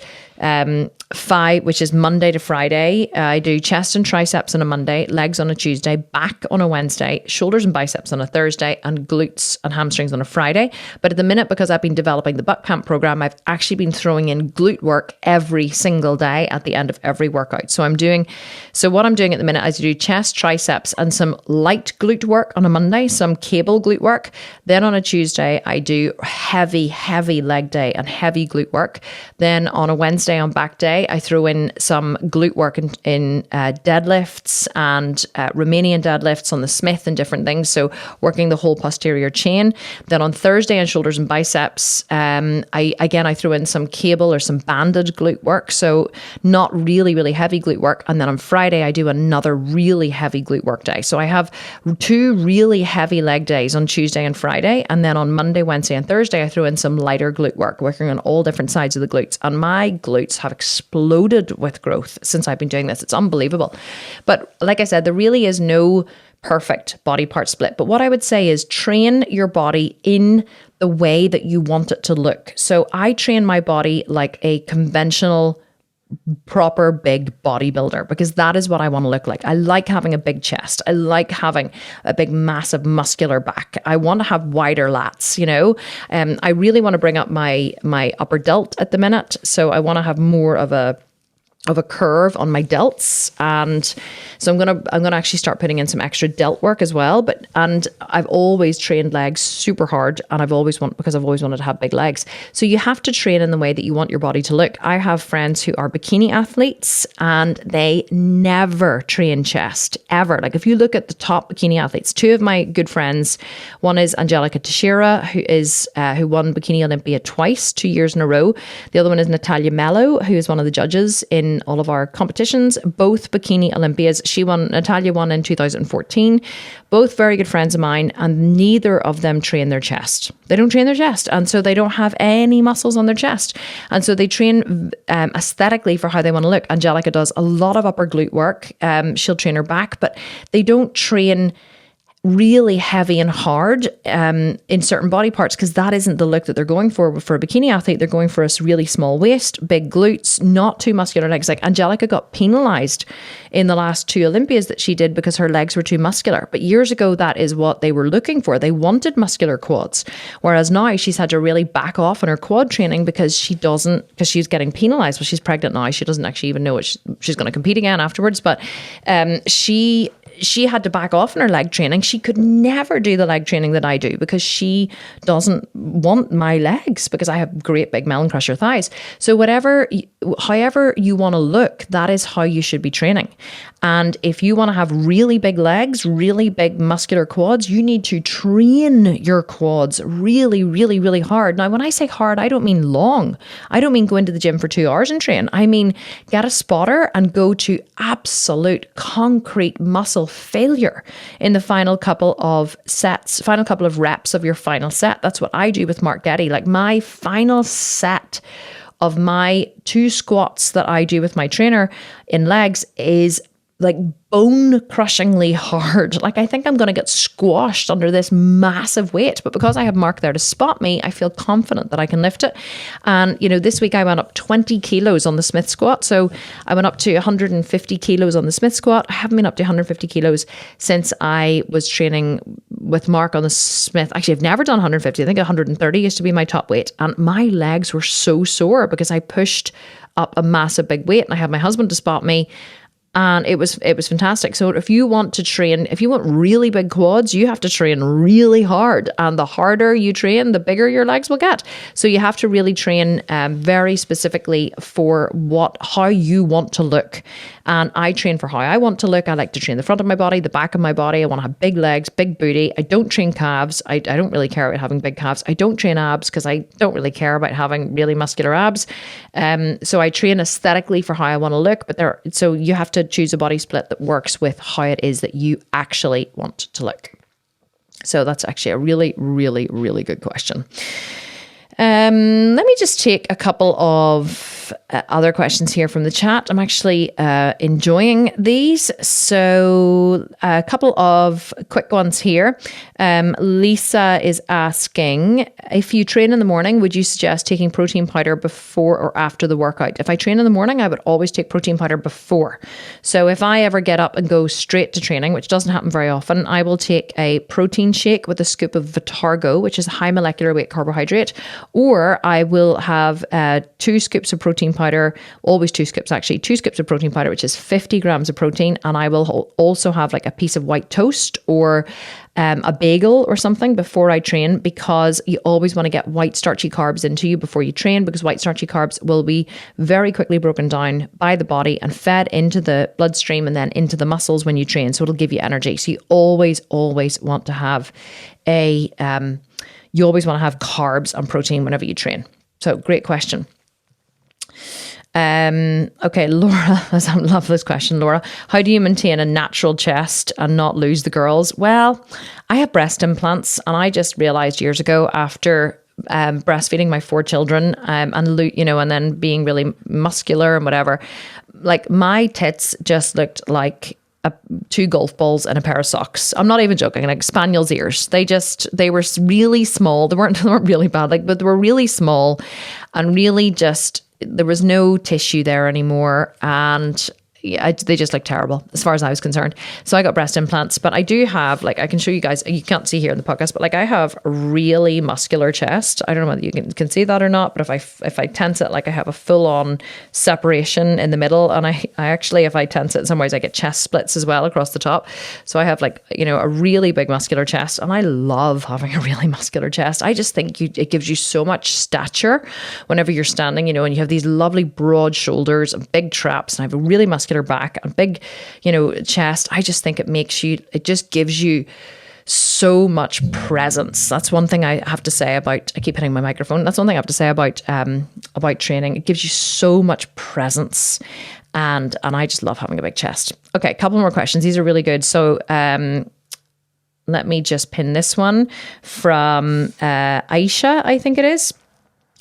which is Monday to Friday. I do chest and triceps on a Monday, legs on a Tuesday, back on a Wednesday, shoulders and biceps on a Thursday, and glutes and hamstrings on a Friday. But at the minute, because I've been developing the butt camp program, I've actually been throwing in glute work every single day at the end of every workout. So what I'm doing at the minute is I do chest, triceps, and some light glute work on a Monday, some cable glute work. Then on a Tuesday, I do heavy leg day and heavy glute work. Then on a Wednesday, on back day, I throw in some glute work in deadlifts and Romanian deadlifts on the Smith and different things. So working the whole posterior chain. Then on Thursday on shoulders and biceps, I throw in some cable or some banded glute work. So not really heavy glute work. And then on Friday, I do another really heavy glute work day. So I have 2 really heavy leg days on Tuesday and Friday. And then on Monday, Wednesday, and Thursday, I throw in some lighter glute work, working on all different sides of the glutes. And my glutes have exploded with growth since I've been doing this. It's unbelievable. But like I said, there really is no perfect body part split. But what I would say is train your body in the way that you want it to look. So I train my body like a conventional, proper big bodybuilder, because that is what I want to look like. I like having a big chest. I like having a big, massive, muscular back. I want to have wider lats, I really want to bring up my upper delt at the minute. So I want to have more of a curve on my delts, and so I'm gonna actually start putting in some extra delt work as well. And I've always trained legs super hard, and I've always wanted to have big legs. So you have to train in the way that you want your body to look. I have friends who are bikini athletes, and they never train chest ever. Like if you look at the top bikini athletes, 2 of my good friends, one is Angelica Teixeira, who won Bikini Olympia twice, 2 years in a row. The other one is Natalia Mello, who is one of the judges in in all of our competitions, both bikini Olympias. Natalia won in 2014, both very good friends of mine, and neither of them train their chest. They don't train their chest, and so they don't have any muscles on their chest. And so they train aesthetically for how they want to look. Angelica does a lot of upper glute work. She'll train her back, but they don't train really heavy and hard in certain body parts, because that isn't the look that they're going for. For a bikini athlete, they're going for a really small waist, big glutes, not too muscular legs. Like Angelica got penalized in the last 2 Olympias that she did because her legs were too muscular. But years ago, that is what they were looking for. They wanted muscular quads. Whereas now she's had to really back off on her quad training because she's getting penalized. Well, she's pregnant now. She doesn't actually even know she's going to compete again afterwards. But she had to back off on her leg training. She could never do the leg training that I do because she doesn't want my legs, because I have great big melon crusher thighs. So however you want to look, that is how you should be training. And if you want to have really big legs, really big muscular quads, you need to train your quads really, really, really hard. Now, when I say hard, I don't mean long. I don't mean go into the gym for 2 hours and train. I mean, get a spotter and go to absolute concrete muscle failure in the final couple of reps of your final set. That's what I do with Mark Getty. Like, my final set of my 2 squats that I do with my trainer in legs is like bone crushingly hard. Like, I think I'm going to get squashed under this massive weight, but because I have Mark there to spot me, I feel confident that I can lift it. And, this week I went up 20 kilos on the Smith squat. So I went up to 150 kilos on the Smith squat. I haven't been up to 150 kilos since I was training with Mark on the Smith. Actually, I've never done 150. I think 130 used to be my top weight. And my legs were so sore because I pushed up a massive big weight and I had my husband to spot me. And it was fantastic. So if you want really big quads, you have to train really hard. And the harder you train, the bigger your legs will get. So you have to really train very specifically for how you want to look. And I train for how I want to look. I like to train the front of my body, the back of my body. I want to have big legs, big booty. I don't train calves. I don't really care about having big calves. I don't train abs because I don't really care about having really muscular abs. So I train aesthetically for how I want to look. So you have to choose a body split that works with how it is that you actually want to look. So that's actually a really, really, really good question. Let me just take a couple of other questions here from the chat. I'm actually enjoying these. So a couple of quick ones here. Lisa is asking, if you train in the morning, would you suggest taking protein powder before or after the workout? If I train in the morning, I would always take protein powder before. So if I ever get up and go straight to training, which doesn't happen very often, I will take a protein shake with a scoop of Vitargo, which is a high molecular weight carbohydrate, or I will have 2 scoops of protein powder, always 2 scoops actually, 2 scoops of protein powder, which is 50 grams of protein. And I will also have like a piece of white toast or a bagel or something before I train, because you always want to get white starchy carbs into you before you train, because white starchy carbs will be very quickly broken down by the body and fed into the bloodstream and then into the muscles when you train. So it'll give you energy. So you always want to have carbs and protein whenever you train. So great question. Okay, Laura, I love this question, Laura. How do you maintain a natural chest and not lose the girls? Well, I have breast implants, and I just realized years ago after breastfeeding my 4 children and then being really muscular and whatever, like my tits just looked like 2 golf balls and a pair of socks. I'm not even joking, like spaniel's ears. They were really small. They weren't really bad, but they were really small and really just, there was no tissue there anymore. And they just look terrible as far as I was concerned. So I got breast implants, but I do have, I can show you guys, you can't see here in the podcast, but I have a really muscular chest. I don't know whether you can see that or not, but if I tense it, I have a full on separation in the middle. And I actually, if I tense it in some ways, I get chest splits as well across the top. So I have a really big muscular chest, and I love having a really muscular chest. I just think it gives you so much stature whenever you're standing, and you have these lovely broad shoulders and big traps, and I have a really muscular back and big, chest. I just think it just gives you so much presence. That's one thing I have to say about, I keep hitting my microphone. That's one thing I have to say about training. It gives you so much presence. And I just love having a big chest. Okay, a couple more questions. These are really good. So let me just pin this one from Aisha, I think it is.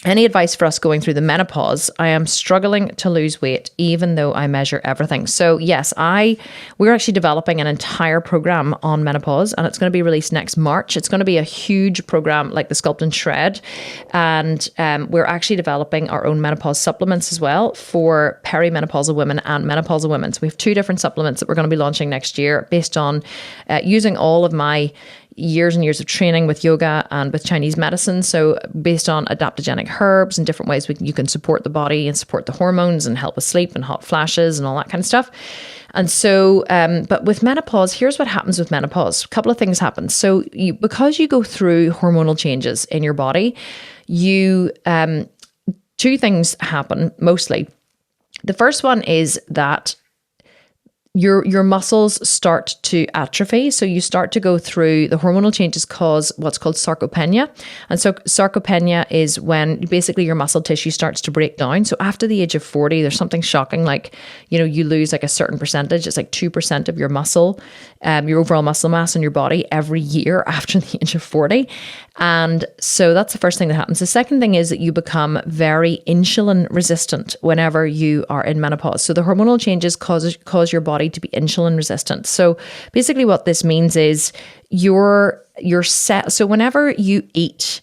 Any advice for us going through the menopause? I am struggling to lose weight, even though I measure everything. So yes, we're actually developing an entire program on menopause, and it's going to be released next March. It's going to be a huge program like the Sculpt and Shred. And we're actually developing our own menopause supplements as well for perimenopausal women and menopausal women. So we have 2 different supplements that we're going to be launching next year based on using all of my years and years of training with yoga and with Chinese medicine. So based on adaptogenic herbs and different ways you can support the body and support the hormones and help with sleep and hot flashes and all that kind of stuff. And so, but with menopause, here's what happens with menopause. A couple of things happen. So because you go through hormonal changes in your body, 2 things happen mostly. The first one is that your muscles start to atrophy. So you start to go through, the hormonal changes cause what's called sarcopenia. And so sarcopenia is when basically your muscle tissue starts to break down. So after the age of 40, there's something shocking, like, you lose like a certain percentage. It's like 2% of your muscle, your overall muscle mass in your body every year after the age of 40. And so that's the first thing that happens. The second thing is that you become very insulin resistant whenever you are in menopause. So the hormonal changes cause your body to be insulin resistant. So basically what this means is your set. So whenever you eat,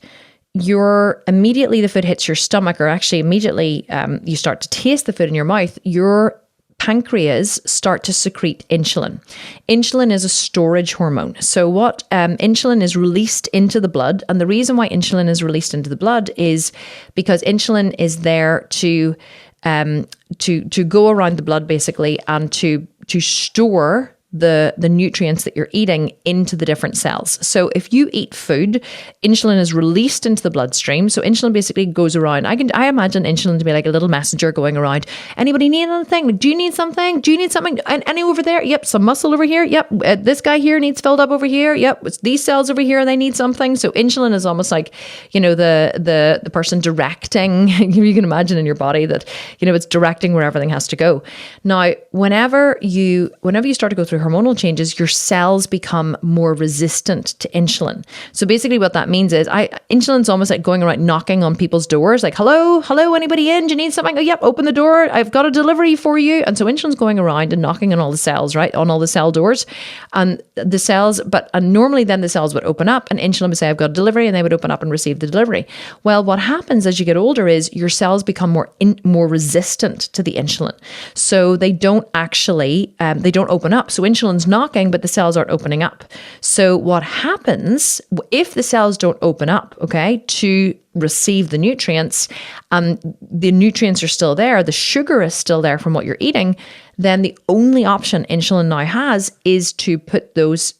immediately the food hits your stomach, or actually immediately you start to taste the food in your mouth, your pancreas start to secrete insulin. Insulin is a storage hormone. So what insulin is released into the blood, and the reason why insulin is released into the blood is because insulin is there to go around the blood basically, and to store the nutrients that you're eating into the different cells. So if you eat food, insulin is released into the bloodstream. So insulin basically goes around. I imagine insulin to be like a little messenger going around. Anybody need anything? Like, do you need something? Do you need something? Any over there? Yep. Some muscle over here. Yep. This guy here needs filled up over here. Yep. It's these cells over here, they need something. So insulin is almost like, the person directing. You can imagine in your body that, it's directing where everything has to go. Now, whenever you start to go through hormonal changes, your cells become more resistant to insulin. So basically what that means is insulin's almost like going around knocking on people's doors, like, hello, anybody in? Do you need something? Oh, yep, open the door. I've got a delivery for you. And so insulin's going around and knocking on all the cells, right? On all the cell doors. And the cells, and normally then the cells would open up and insulin would say, I've got a delivery, and they would open up and receive the delivery. Well, what happens as you get older is your cells become more resistant to the insulin. So they don't actually, they don't open up. So insulin's knocking, but the cells aren't opening up. So what happens if the cells don't open up, to receive the nutrients, the nutrients are still there, the sugar is still there from what you're eating, then the only option insulin now has is to put those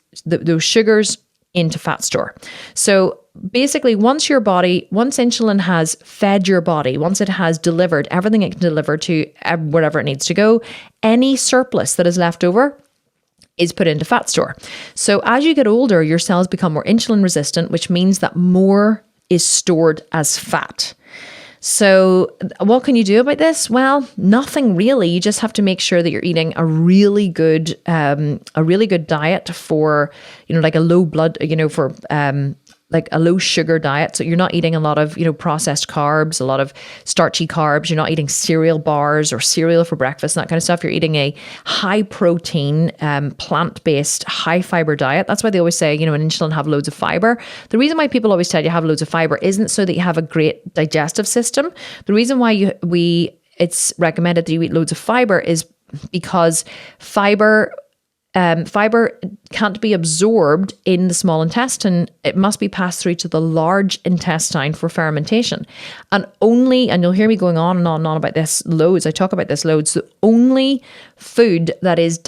sugars into fat store. So basically, once insulin has fed your body, once it has delivered everything it can deliver to wherever it needs to go, any surplus that is left over is put into fat store. So as you get older, your cells become more insulin resistant, which means that more is stored as fat. So what can you do about this? Well, nothing really. You just have to make sure that you're eating a really good diet for, like a low blood, for like a low sugar diet. So you're not eating a lot of, processed carbs, a lot of starchy carbs. You're not eating cereal bars or cereal for breakfast, and that kind of stuff. You're eating a high protein, plant-based, high fiber diet. That's why they always say, an insulin have loads of fiber. The reason why people always tell you have loads of fiber isn't so that you have a great digestive system. The reason why it's recommended that you eat loads of fiber is because fiber can't be absorbed in the small intestine. It must be passed through to the large intestine for fermentation. And you'll hear me going on and on and on about this loads. I talk about this loads. The only food that is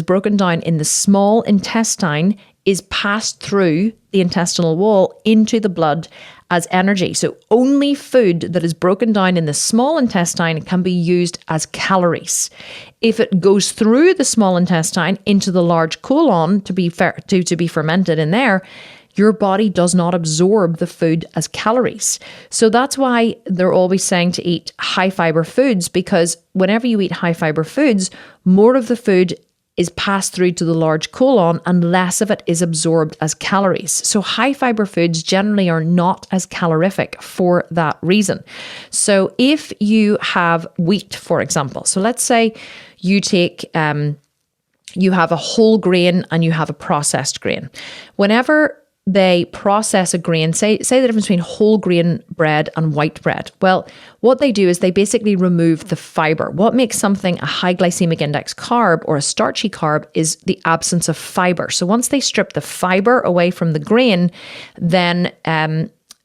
broken down in the small intestine is passed through the intestinal wall into the blood as energy. So only food that is broken down in the small intestine can be used as calories. If it goes through the small intestine into the large colon to be fermented in there, your body does not absorb the food as calories. So that's why they're always saying to eat high fiber foods, because whenever you eat high fiber foods, more of the food is passed through to the large colon and less of it is absorbed as calories. So high fiber foods generally are not as calorific for that reason. So if you have wheat, for example, so let's say you take, you have a whole grain and you have a processed grain. Whenever they process a grain, say the difference between whole grain bread and white bread. Well, what they do is they basically remove the fiber. What makes something a high glycemic index carb or a starchy carb is the absence of fiber. So once they strip the fiber away from the grain, then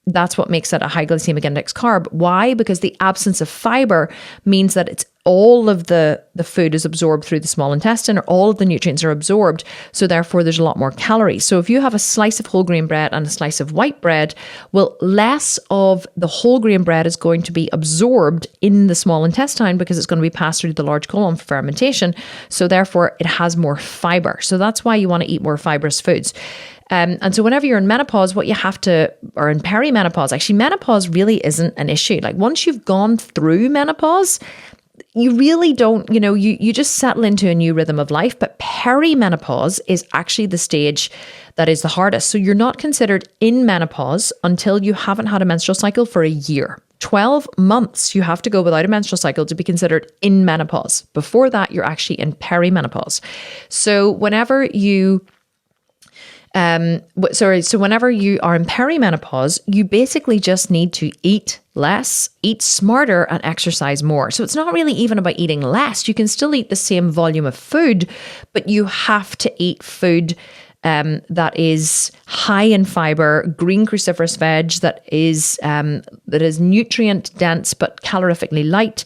that's what makes it a high glycemic index carb. Why? Because the absence of fiber means that it's all of the food is absorbed through the small intestine, or all of the nutrients are absorbed. So therefore, there's a lot more calories. So if you have a slice of whole grain bread and a slice of white bread, well, less of the whole grain bread is going to be absorbed in the small intestine because it's going to be passed through the large colon for fermentation. So therefore, it has more fiber. So that's why you want to eat more fibrous foods. And so whenever you're in menopause, what you have to, or in perimenopause, actually menopause really isn't an issue. Like once you've gone through menopause, you really don't, you just settle into a new rhythm of life. But perimenopause is actually the stage that is the hardest. So you're not considered in menopause until you haven't had a menstrual cycle for a year. 12 months you have to go without a menstrual cycle to be considered in menopause. Before that, you're actually in perimenopause. So whenever you so whenever you are in perimenopause, you basically just need to eat less, eat smarter, and exercise more. So it's not really even about eating less. You can still eat the same volume of food, but you have to eat food that is high in fiber, green cruciferous veg, that is nutrient dense but calorifically light,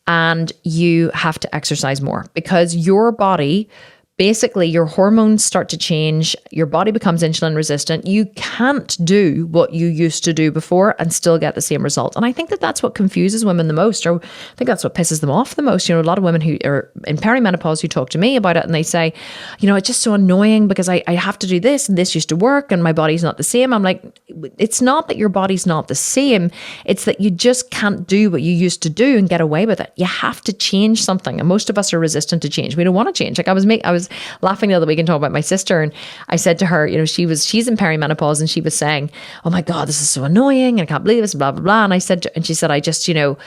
and you have to exercise more because your body. Basically, your hormones start to change, your body becomes insulin resistant. You can't do what you used to do before and still get the same result. And I think that that's what confuses women the most, or I think that's what pisses them off the most. A lot of women who are in perimenopause who talk to me about it and they say, it's just so annoying because I have to do this and this used to work and my body's not the same. I'm like, it's not that your body's not the same. It's that you just can't do what you used to do and get away with it. You have to change something. And most of us are resistant to change. We don't want to change. Like I was laughing the other week and talking about my sister, and I said to her, she's in perimenopause, and she was saying, "Oh my God, this is so annoying, and I can't believe this, blah blah blah." And she said, "I just, and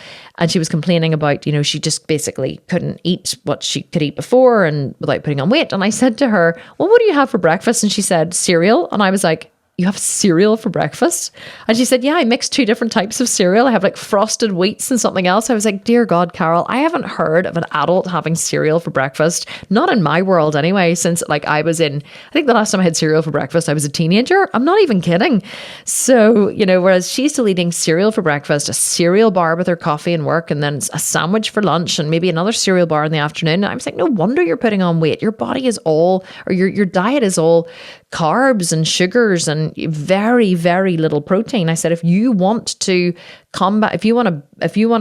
she was complaining about, she just basically couldn't eat what she could eat before, and without putting on weight." And I said to her, "Well, what do you have for breakfast?" And she said, "Cereal." And I was like, "You have cereal for breakfast?" And she said, "Yeah, I mixed 2 different types of cereal. I have like frosted wheats and something else." I was like, dear God, Carol, I haven't heard of an adult having cereal for breakfast. Not in my world anyway, since I think the last time I had cereal for breakfast, I was a teenager. I'm not even kidding. So, whereas she's still eating cereal for breakfast, a cereal bar with her coffee and work, and then a sandwich for lunch, and maybe another cereal bar in the afternoon. And I was like, no wonder you're putting on weight. Your body is all, or your diet is all carbs and sugars and very, very little protein. I said, if you want to combat, if you want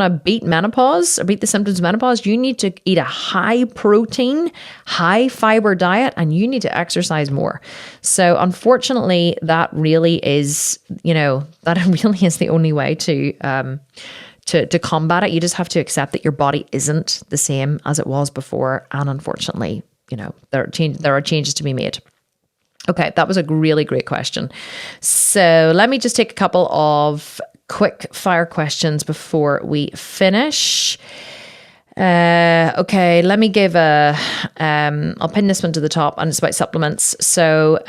to beat menopause or beat the symptoms of menopause, you need to eat a high protein, high fiber diet, and you need to exercise more. So unfortunately, that really is, the only way to combat it. You just have to accept that your body isn't the same as it was before. And unfortunately, there are changes to be made. Okay, that was a really great question. So let me just take a couple of quick fire questions before we finish. Okay, let me give I'll pin this one to the top, and it's about supplements. So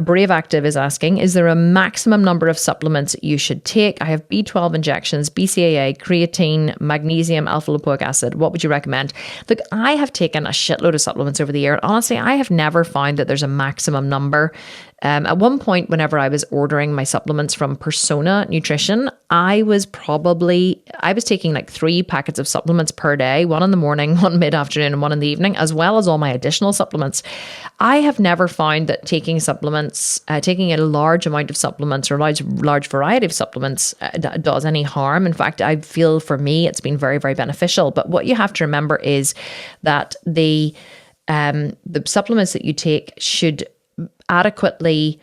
Brave Active is asking, is there a maximum number of supplements you should take? I have B12 injections, BCAA, creatine, magnesium, alpha lipoic acid. What would you recommend? Look, I have taken a shitload of supplements over the year. Honestly, I have never found that there's a maximum number. At one point, whenever I was ordering my supplements from Persona Nutrition, I was taking like 3 packets of supplements per day, one in the morning, one mid-afternoon, and one in the evening, as well as all my additional supplements. I have never found that taking supplements, taking a large amount of supplements or a large variety of supplements does any harm. In fact, I feel for me, it's been very, very beneficial. But what you have to remember is that the supplements that you take should adequately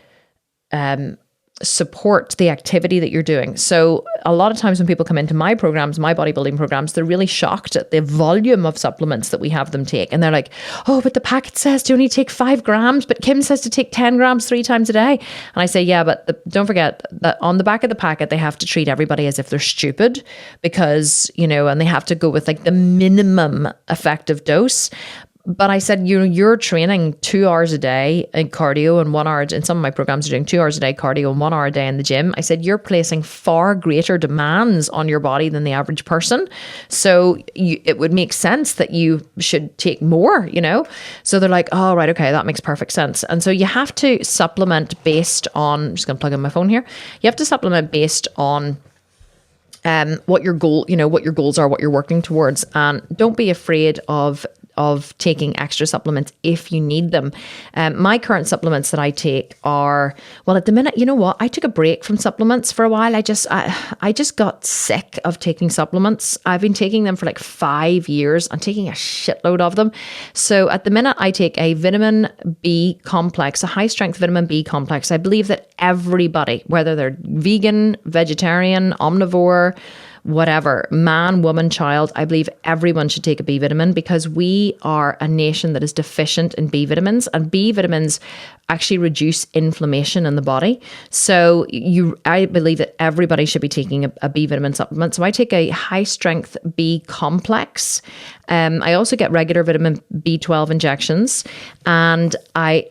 support the activity that you're doing. So a lot of times when people come into my programs, my bodybuilding programs, they're really shocked at the volume of supplements that we have them take. And they're like, oh, but the packet says to only take 5 grams, but Kim says to take 10 grams 3 times a day. And I say, yeah, but don't forget that on the back of the packet, they have to treat everybody as if they're stupid because, and they have to go with like the minimum effective dose. But I said, you're training 2 hours a day in cardio and 1 hour, in some of my programs are doing 2 hours a day cardio and 1 hour a day in the gym. I said, you're placing far greater demands on your body than the average person. So it would make sense that you should take more, So they're like, oh, right, okay, that makes perfect sense. And so you have to supplement based on, I'm just going to plug in my phone here. You have to supplement based on what your goals are, what you're working towards. And don't be afraid of taking extra supplements if you need them. My current supplements that I take are, well, at the minute, you know what? I took a break from supplements for a while. I just got sick of taking supplements. I've been taking them for like 5 years. I'm taking a shitload of them. So at the minute, I take a vitamin B complex, a high strength vitamin B complex. I believe that everybody, whether they're vegan, vegetarian, omnivore, whatever, man, woman, child, I believe everyone should take a B vitamin because we are a nation that is deficient in B vitamins, and B vitamins actually reduce inflammation in the body. So I believe that everybody should be taking a B vitamin supplement. So I take a high strength B complex. I also get regular vitamin B12 injections, and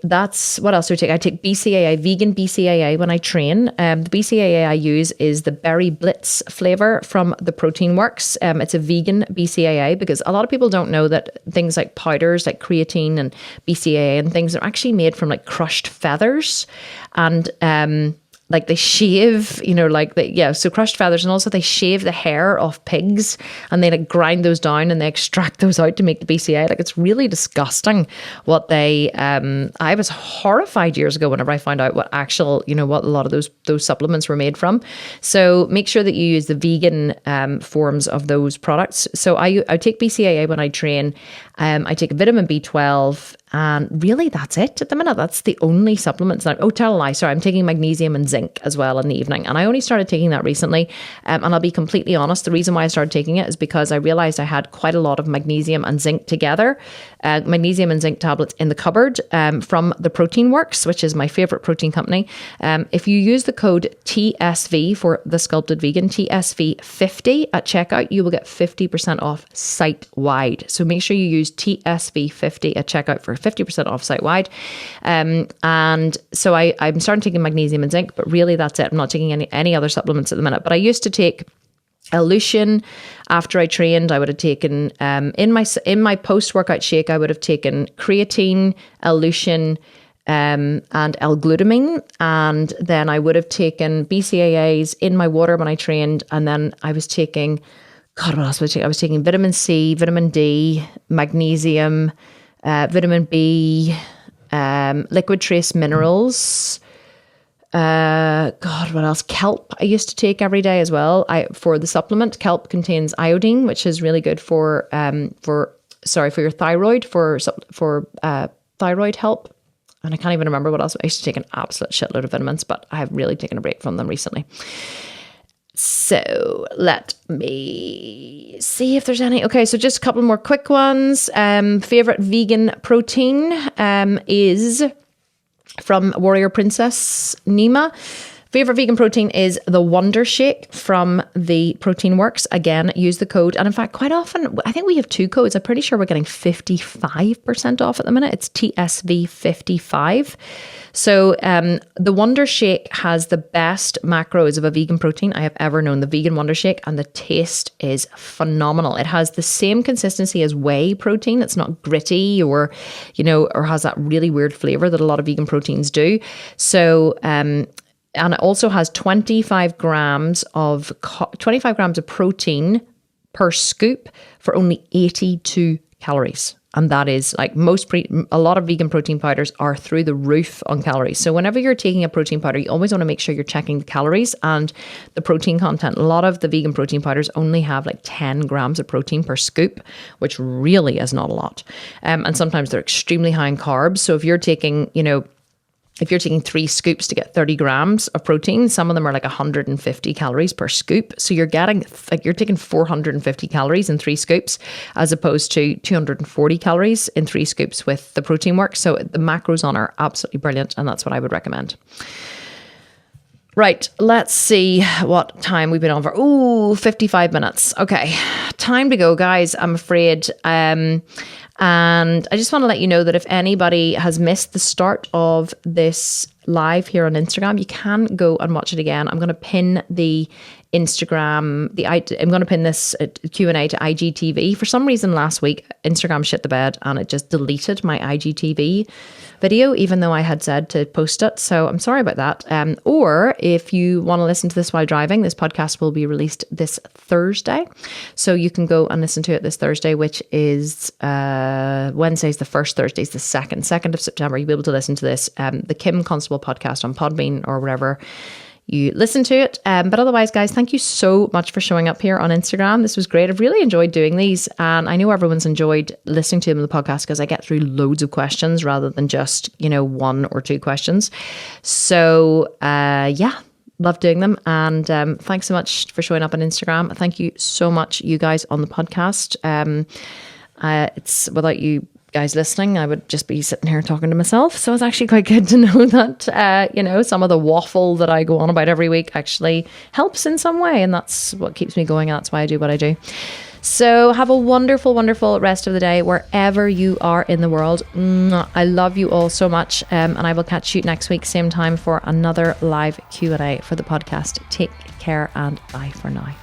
that's what else do I take? I take BCAA, vegan BCAA when I train. The BCAA I use is the Berry Blitz flavor from the Protein Works. It's a vegan BCAA because a lot of people don't know that things like powders like creatine and BCAA and things are actually made from like crushed feathers, and like they shave, so crushed feathers, and also they shave the hair off pigs and they like grind those down and they extract those out to make the BCAA. Like it's really disgusting what they, I was horrified years ago whenever I found out what what a lot of those supplements were made from. So make sure that you use the vegan forms of those products. So I take BCAA when I train. I take a vitamin B12, and really that's it at the minute. That's the only supplements that tell a lie. Sorry, I'm taking magnesium and zinc as well in the evening. And I only started taking that recently. And I'll be completely honest, the reason why I started taking it is because I realized I had quite a lot of magnesium and zinc together, magnesium and zinc tablets in the cupboard from the Protein Works, which is my favorite protein company. If you use the code TSV for the Sculpted Vegan, TSV50 at checkout, you will get 50% off site-wide. So make sure you use TSV50 at checkout for 50% off site-wide. And so I'm starting taking magnesium and zinc, but really that's it. I'm not taking any other supplements at the minute. But I used to take L-Lutein after I trained. I would have taken, in my post-workout shake, I would have taken creatine, L-Lutein, and L-glutamine. And then I would have taken BCAAs in my water when I trained. And then I was taking, God, what else was I taking? I was taking vitamin C, vitamin D, magnesium, vitamin B, liquid trace minerals. God, what else? Kelp I used to take every day as well. For the supplement, kelp contains iodine, which is really good for your thyroid, for thyroid help. And I can't even remember what else. I used to take an absolute shitload of vitamins, but I have really taken a break from them recently. So let me see if there's any. Okay, so just a couple more quick ones. Favorite vegan protein is from Warrior Princess Nima. Favorite vegan protein is the Wonder Shake from the Protein Works. Again, use the code. And in fact, quite often, I think we have 2 codes. I'm pretty sure we're getting 55% off at the minute. It's TSV55. So the Wonder Shake has the best macros of a vegan protein I have ever known, the vegan Wonder Shake, and the taste is phenomenal. It has the same consistency as whey protein. It's not gritty or has that really weird flavor that a lot of vegan proteins do. So, and it also has 25 grams of protein per scoop for only 82 calories. And that is like a lot of vegan protein powders are through the roof on calories. So whenever you're taking a protein powder, you always want to make sure you're checking the calories and the protein content. A lot of the vegan protein powders only have like 10 grams of protein per scoop, which really is not a lot. And sometimes they're extremely high in carbs. So if you're taking, if you're taking 3 scoops to get 30 grams of protein, some of them are like 150 calories per scoop. So you're taking 450 calories in 3 scoops, as opposed to 240 calories in 3 scoops with the protein work. So the macros on are absolutely brilliant, and that's what I would recommend. Right, let's see what time we've been on for. Ooh, 55 minutes. Okay, time to go, guys, I'm afraid. And I just want to let you know that if anybody has missed the start of this live here on Instagram, you can go and watch it again. I'm going to pin the Instagram, I'm going to pin this Q&A to IGTV. For some reason last week, Instagram shit the bed and it just deleted my IGTV video, even though I had said to post it. So I'm sorry about that. Or if you want to listen to this while driving, this podcast will be released this Thursday. So you can go and listen to it this Thursday, which is Wednesday's the 1st, Thursday's the 2nd of September. You'll be able to listen to this, the Kim Constable podcast on Podbean or whatever you listen to it. But otherwise, guys, thank you so much for showing up here on Instagram. This was great. I've really enjoyed doing these, and I know everyone's enjoyed listening to them in the podcast because I get through loads of questions rather than just, 1 or 2 questions. So yeah, love doing them. And thanks so much for showing up on Instagram. Thank you so much, you guys on the podcast. It's without you guys listening, I would just be sitting here talking to myself. So it's actually quite good to know that, some of the waffle that I go on about every week actually helps in some way. And that's what keeps me going. And that's why I do what I do. So have a wonderful, wonderful rest of the day wherever you are in the world. I love you all so much. And I will catch you next week, same time, for another live Q&A for the podcast. Take care and bye for now.